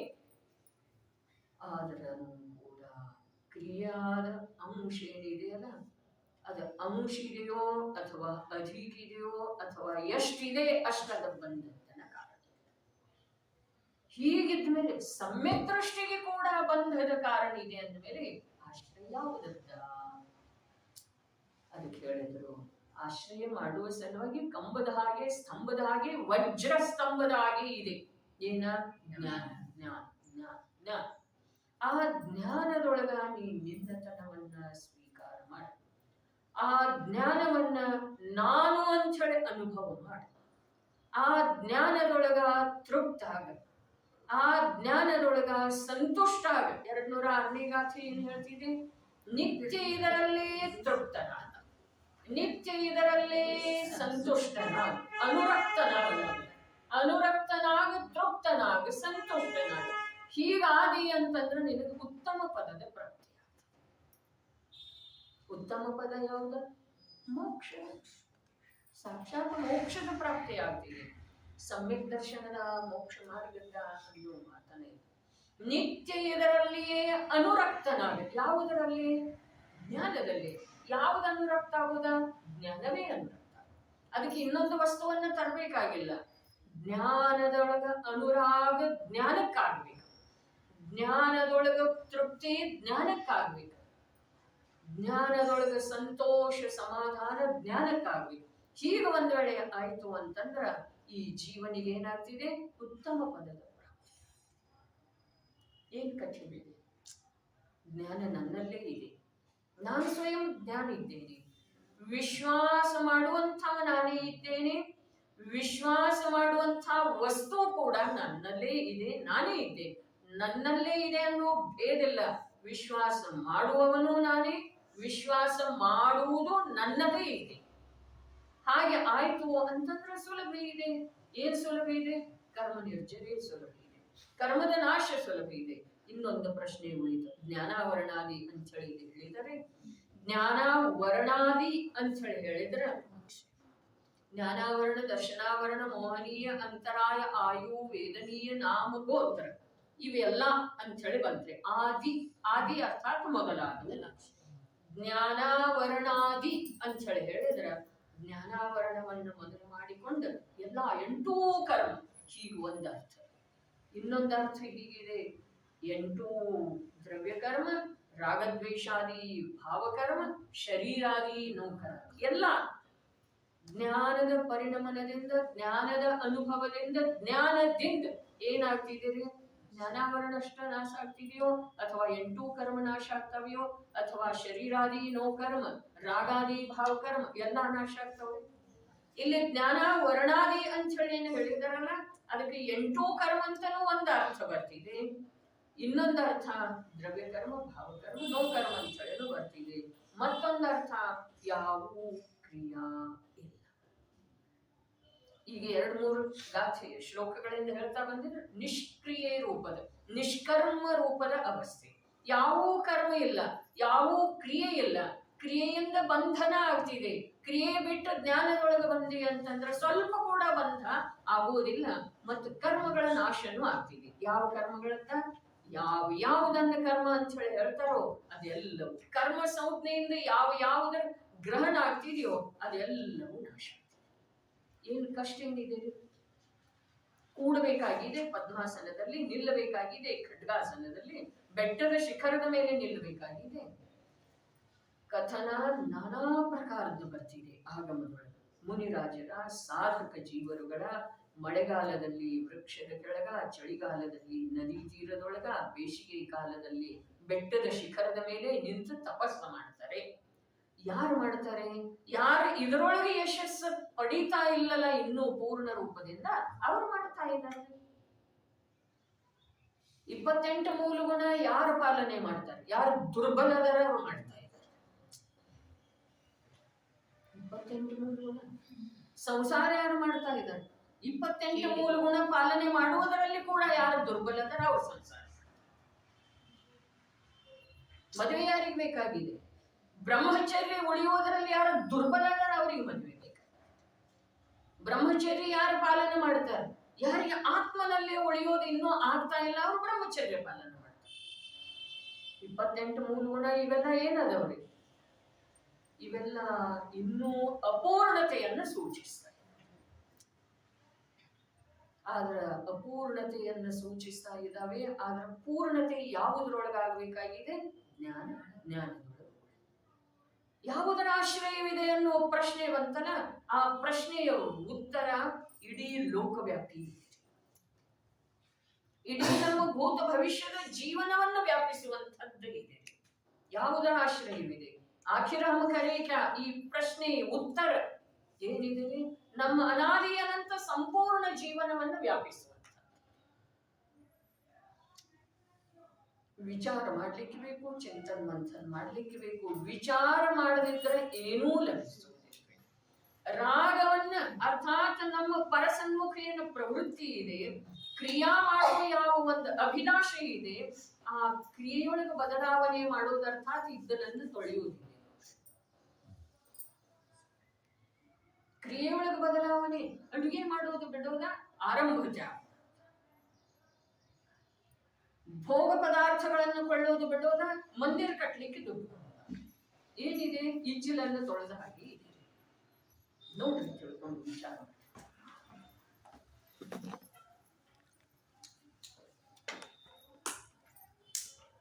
ಆದರೂ ಕೂಡ ಕ್ರಿಯಾದ ಅಂಶ ಏನಿದೆಯಲ್ಲ ಅದು ಅಂಶ ಇದೆಯೋ ಅಥವಾ ಅಧಿಕ ಇದೆಯೋ ಅಥವಾ ಎಷ್ಟಿದೆ ಅಷ್ಟದ ಬಂಧನ ಕಾರಣ. ಹೀಗಿದ್ಮೇಲೆ ಸಮ್ಯಕ್ ದೃಷ್ಟಿಗೆ ಕೂಡ ಬಂಧದ ಕಾರಣ ಇದೆ ಅಂದಮೇಲೆ ಆಶ್ರಯ ಯಾವುದದ್ದ? ಅದಕ್ಕೆ ಹೇಳಿದ್ರು, ಆಶ್ರಯ ಮಾಡುವ ಸಲುವಾಗಿ ಕಂಬದ ಹಾಗೆ ಸ್ತಂಭದ ಹಾಗೆ ವಜ್ರ ಸ್ತಂಭದ ಹಾಗೆ ಇದೆ. ಏನ? ಜ್ಞಾನ ಜ್ಞಾನ ಜ್ಞಾನ ಜ್ಞಾನ. ಆ ಜ್ಞಾನದೊಳಗ ನೀ ನಿನ್ನತನವನ್ನ ಸ್ವೀಕಾರ ಮಾಡ, ಆ ಜ್ಞಾನವನ್ನ ನಾನು ಅಂತ ಹೇಳಿ ಅನುಭವ ಮಾಡ, ಆ ಜ್ಞಾನದೊಳಗ ತೃಪ್ತ ಆಗ, ಆ ಜ್ಞಾನದೊಳಗ ಸಂತುಷ್ಟ ಆಗ. 206ನೇ ಗಾಥೆ ಏನ್ ಹೇಳ್ತಿದೆ? ನಿತ್ಯ ಇದರಲ್ಲೇ ತೃಪ್ತನಾದ, ನಿತ್ಯ ಇದರಲ್ಲೇ ಸಂತುಷ್ಟನಾಗ, ಅನುರಕ್ತನಾಗ, ತೃಪ್ತನಾಗ, ಸಂತುಷ್ಟನಾಗ. ಹೀಗಾದಿ ಅಂತಂದ್ರೆ ನಿನಗೆ ಉತ್ತಮ ಪದದ ಪ್ರಾಪ್ತಿ. ಉತ್ತಮ ಪದ ಯಾವುದು? ಮೋಕ್ಷ. ಸಾಕ್ಷಾತ್ ಮೋಕ್ಷದ ಪ್ರಾಪ್ತಿ ಆಗ್ತಿದೆ. ಸಮ್ಯಕ್ ದರ್ಶನದ ಮೋಕ್ಷ ಮಾರ್ಗದ ಅನ್ನೋ ಮಾತನೇ. ನಿತ್ಯ ಇದರಲ್ಲಿಯೇ ಅನುರಕ್ತನಾಗ. ಯಾವುದರಲ್ಲಿ? ಜ್ಞಾನದಲ್ಲಿ. ಯಾವುದು ಅನುರಕ್ತ ಆಗುದ? ಜ್ಞಾನವೇ ಅನುರಕ್ತ. ಅದಕ್ಕೆ ಇನ್ನೊಂದು ವಸ್ತುವನ್ನ ತರಬೇಕಾಗಿಲ್ಲ. ಜ್ಞಾನದೊಳಗ ಅನುರಾಗ ಜ್ಞಾನಕ್ಕಾಗ್ಬೇಕು, ಜ್ಞಾನದೊಳಗ ತೃಪ್ತಿ ಜ್ಞಾನಕ್ಕಾಗ್ಬೇಕು, ಜ್ಞಾನದೊಳಗ ಸಂತೋಷ ಸಮಾಧಾನ ಜ್ಞಾನಕ್ಕಾಗ್ಬೇಕು. ಹೀಗೆ ಒಂದ್ ವೇಳೆ ಆಯ್ತು ಅಂತಂದ್ರ ಈ ಜೀವನಿಗೆ ಏನಾಗ್ತಿದೆ? ಉತ್ತಮ ಪದದ ಪ್ರಾಪ್ತಿ. ಏನ್ ಕಠಿಣ ಇದೆ? ಜ್ಞಾನ ನನ್ನಲ್ಲೇ ಇದೆ, ನಾನು ಸ್ವಯಂ ಜ್ಞಾನ ಇದ್ದೇನೆ, ವಿಶ್ವಾಸ ಮಾಡುವಂಥ ನಾನೇ ಇದ್ದೇನೆ, ವಿಶ್ವಾಸ ಮಾಡುವಂಥ ವಸ್ತು ಕೂಡ ನನ್ನಲ್ಲೇ ಇದೆ, ನಾನೇ ಇದ್ದೆ, ನನ್ನಲ್ಲೇ ಇದೆ ಅನ್ನೋ ಭೇದಿಲ್ಲ. ವಿಶ್ವಾಸ ಮಾಡುವವನು ನಾನೇ, ವಿಶ್ವಾಸ ಮಾಡುವುದು ನನ್ನದೇ ಇದೆ. ಹಾಗೆ ಆಯ್ತು ಅಂತಂದ್ರೆ ಸುಲಭ ಇದೆ. ಏನ್ ಸುಲಭ ಇದೆ? ಕರ್ಮ ನಿರ್ಜರೇ ಸುಲಭ ಇದೆ, ಕರ್ಮದ ನಾಶ ಸುಲಭ ಇದೆ. ಇನ್ನೊಂದು ಪ್ರಶ್ನೆ ಉಳಿತು, ಜ್ಞಾನಾವರಣಾದಿ ಅಂತ ಹೇಳಿ ಹೇಳಿದರೆ, ಜ್ಞಾನಾವರಣಾದಿ ಅಂತ ಹೇಳಿ ಹೇಳಿದ್ರೆ ಜ್ಞಾನಾವರಣ, ದರ್ಶನಾವರಣ, ಮೋಹನೀಯ, ಅಂತರಾಯ, ಆಯು, ವೇದನೀಯ, ನಾಮ, ಗೋತ್ರ ಇವೆಲ್ಲ ಅಂತ ಹೇಳಿ ಬಂದ್ರೆ ಆದಿ, ಆದಿ ಅರ್ಥಾತ್ ಮೊದಲಾದ. ಜ್ಞಾನಾವರಣಾದಿ ಅಂತ ಹೇಳಿ ಹೇಳಿದ್ರ ಜ್ಞಾನಾವರಣವನ್ನು ಮೊದಲು ಮಾಡಿಕೊಂಡು ಎಲ್ಲ 8 ಕರ್ಮ, ಹೀಗೆ ಒಂದು ಅರ್ಥ. ಇನ್ನೊಂದು ಅರ್ಥ ಹೀಗಿದೆ, 8 ದ್ರವ್ಯ ಕರ್ಮ, ರಾಗದ್ವೇಷಾದಿ ಭಾವಕರ್ಮ, ಶರೀರಾದಿ ನೋಕರ್ಮ ಎಲ್ಲ ಜ್ಞಾನದ ಪರಿಣಮನದಿಂದ, ಜ್ಞಾನದ ಅನುಭವದಿಂದ, ಜ್ಞಾನದಿಂದ ಏನಾಗ್ತಿದ್ದೀರಿ? ಜ್ಞಾನಾವರಣ ಅಷ್ಟ ನಾಶ ಆಗ್ತಿದೆಯೋ ಅಥವಾ 8 ಕರ್ಮ ನಾಶ ಆಗ್ತವೆಯೋ ಅಥವಾ ಶರೀರಾದಿ ನೋಕರ್ಮ, ರಾಗಾದಿ ಭಾವಕರ್ಮ ಎಲ್ಲ ನಾಶ ಆಗ್ತವೆ. ಇಲ್ಲಿ ಜ್ಞಾನ ವರ್ಣಾದಿ ಅಂತ ಹೇಳಿ ಏನು ಹೇಳಿದಾರಲ್ಲ, ಅದಕ್ಕೆ 8 ಕರ್ಮ ಅಂತನೂ ಒಂದು ಅರ್ಥ ಬರ್ತಿದೆ. ಇನ್ನೊಂದು ಅರ್ಥ ದ್ರವ್ಯ ಕರ್ಮ, ಭಾವಕರ್ಮ, ನೋಕರ್ಮ ಅಂತ ಹೇಳಿ ಬರ್ತಿದೆ. ಮತ್ತೊಂದು ಅರ್ಥ ಯಾವ ಕ್ರಿಯಾ ಇಲ್ಲ. ಈಗ 2-3 ಗಾಥೆ ಶ್ಲೋಕಗಳಿಂದ ಹೇಳ್ತಾ ಬಂದಿದ್ರೆ ನಿಷ್ಕ್ರಿಯೆ ರೂಪದ, ನಿಷ್ಕರ್ಮ ರೂಪದ ಅವಸ್ಥೆ. ಯಾವ ಕರ್ಮ ಇಲ್ಲ, ಯಾವ ಕ್ರಿಯೆ ಇಲ್ಲ, ಕ್ರಿಯೆಯಿಂದ ಬಂಧನ ಆಗ್ತಿದೆ. ಕ್ರಿಯೆ ಬಿಟ್ಟು ಜ್ಞಾನದೊಳಗೆ ಬಂದಿ ಅಂತಂದ್ರೆ ಸ್ವಲ್ಪ ಕೂಡ ಬಂಧ ಆಗುವುದಿಲ್ಲ, ಮತ್ತು ಕರ್ಮಗಳ ನಾಶನೂ ಆಗ್ತಿದೆ. ಯಾವ ಕರ್ಮಗಳಂತ, ಯಾವುದನ್ನ ಕರ್ಮ ಅಂತ ಹೇಳಿ ಹೇಳ್ತಾರೋ ಅದೆಲ್ಲವೂ ಕರ್ಮ ಸಂಜ್ಞೆಯಿಂದ ಯಾವುದರ ಗ್ರಹಣ ಆಗ್ತಿದೆಯೋ ಅದೆಲ್ಲವೂ ನಾಶ. ಏನು ಕಷ್ಟ ಏನಿದೆ? ಕೂಡಬೇಕಾಗಿದೆ ಪದ್ಮಾಸನದಲ್ಲಿ, ನಿಲ್ಲಬೇಕಾಗಿದೆ ಖಡ್ಗಾಸನದಲ್ಲಿ, ಬೆಟ್ಟದ ಶಿಖರದ ಮೇಲೆ ನಿಲ್ಲಬೇಕಾಗಿದೆ. ಕಥನ ನಾನಾ ಪ್ರಕಾರದ್ದು ಬರ್ತಿದೆ ಆಗಮದೊಳಗೆ. ಮುನಿರಾಜರ, ಸಾಧಕ ಜೀವರುಗಳ, ಮಳೆಗಾಲದಲ್ಲಿ ವೃಕ್ಷದ ಕೆಳಗ, ಚಳಿಗಾಲದಲ್ಲಿ ನದಿ ತೀರದೊಳಗ, ಬೇಸಿಗೆ ಕಾಲದಲ್ಲಿ ಬೆಟ್ಟದ ಶಿಖರದ ಮೇಲೆ ನಿಂತು ತಪಸ್ಸು ಮಾಡ್ತಾರೆ. ಯಾರು ಮಾಡ್ತಾರೆ? ಯಾರು ಇದರೊಳಗೆ ಯಶಸ್ಸು ಪಡೀತಾ ಇಲ್ಲಲ್ಲ ಇನ್ನೂ ಪೂರ್ಣ ರೂಪದಿಂದ, ಅವರು ಮಾಡ್ತಾ ಇದ್ದಾರೆ. 28 ಮೂಲಗುಣ ಯಾರು ಪಾಲನೆ ಮಾಡ್ತಾರೆ? ಯಾರು ದುರ್ಬಲದರ ಅವರು ಮಾಡ್ತಾ ಇದ್ದಾರೆ. 28 ಮೂಲಗುಣ ಸಂಸಾರ ಯಾರು ಮಾಡ್ತಾ ಇದ್ದಾರೆ? 28 ಮೂಲಗುಣ ಪಾಲನೆ ಮಾಡುವುದರಲ್ಲಿ ಕೂಡ ಯಾರು ದುರ್ಬಲದರ ಅವ್ರ ಸಂಸಾರ. ಮದುವೆ ಯಾರಿಗೆ ಬೇಕಾಗಿದೆ? ಬ್ರಹ್ಮಚರ್ಯ ಉಳಿಯುವುದರಲ್ಲಿ ಯಾರು ದುರ್ಬಲದರ ಅವರಿಗೆ ಮದುವೆ ಬೇಕಾಗಿದೆ. ಬ್ರಹ್ಮಚರ್ಯ ಯಾರು ಪಾಲನೆ ಮಾಡ್ತಾರೆ? ಯಾರಿಗೆ ಆತ್ಮನಲ್ಲೇ ಉಳಿಯೋದು ಇನ್ನೂ ಆಗ್ತಾ ಇಲ್ಲ ಅವರು ಬ್ರಹ್ಮಚರ್ಯ ಪಾಲನೆ ಮಾಡ್ತಾರೆ. 28 ಮೂಲಗುಣ ಇವೆಲ್ಲ ಏನದವ್ರಿ? ಇವೆಲ್ಲ ಇನ್ನೂ ಅಪೂರ್ಣತೆಯನ್ನು ಸೂಚಿಸ್ತವೆ. ಆದ್ರ ಅಪೂರ್ಣತೆಯನ್ನು ಸೂಚಿಸ್ತಾ ಇದ್ದಾವೆ. ಆದ್ರ ಪೂರ್ಣತೆ ಯಾವುದರೊಳಗಾಗಬೇಕಾಗಿದೆ? ಜ್ಞಾನದೊಳಗೆ. ಯಾವುದರ ಆಶ್ರಯವಿದೆ ಅನ್ನುವ ಪ್ರಶ್ನೆ ಬಂತಲ್ಲ, ಆ ಪ್ರಶ್ನೆಯ ಉತ್ತರ ಇಡೀ ಲೋಕವ್ಯಾಪಿ ಇದೆ. ಇಡೀ ನಮ್ಮ ಭೂತ ಭವಿಷ್ಯದ ಜೀವನವನ್ನು ವ್ಯಾಪಿಸುವಂತದ್ದು ಇದೆ. ಯಾವುದರ ಆಶ್ರಯವಿದೆ? ಆಖಿರ ಹಮ್ ಕರೆ ಕ್ಯಾ? ಈ ಪ್ರಶ್ನೆ ಉತ್ತರ ಏನಿದೆ? ನಮ್ಮ ಅನಾದಿ ಅನಂತ ಸಂಪೂರ್ಣ ಜೀವನವನ್ನು ವ್ಯಾಪಿಸುವಂತ. ವಿಚಾರ ಮಾಡ್ಲಿಕ್ಕೆ ಬೇಕು, ಚಿಂತನ್ ಮಂಥನ್ ಮಾಡ್ಲಿಕ್ಕೆ ಬೇಕು. ವಿಚಾರ ಮಾಡದಿದ್ದರೆ ಏನೂ ಲಭಿಸುವುದಿಲ್ಲ. ರಾಗವನ್ನ ಅರ್ಥಾತ್ ನಮ್ಮ ಪರಸನ್ಮುಖ ಏನು ಪ್ರವೃತ್ತಿ ಇದೆ, ಕ್ರಿಯಾ ಮಾಡುವ ಯಾವ ಒಂದು ಅಭಿಲಾಷೆ ಇದೆ, ಆ ಕ್ರಿಯೆಯೊಳಗೆ ಬದಲಾವಣೆ ಮಾಡುವುದು ಅರ್ಥಾತ್ ಇದ್ದಲನ್ನು ತೊಳೆಯುವುದಿಲ್ಲ. ಕ್ರಿಯೆಯೊಳಗೆ ಬದಲಾವಣೆ, ಅಡುಗೆ ಮಾಡೋದು ಬಿಡೋದ, ಆರಂಭ ಭೋಗ ಪದಾರ್ಥಗಳನ್ನು ಕೊಳ್ಳೋದು ಬಿಡೋದ, ಮಂದಿರ ಕಟ್ಟಲಿಕ್ಕೆ ದುಡ್ಡು. ಏನಿದೆ? ಇಜ್ಜಿಲನ್ನು ತೊಳೆದ ಹಾಗೆ ಇದೆ. ನೋಡ್ರಿ, ತಿಳ್ಕೊಂಡು ವಿಚಾರ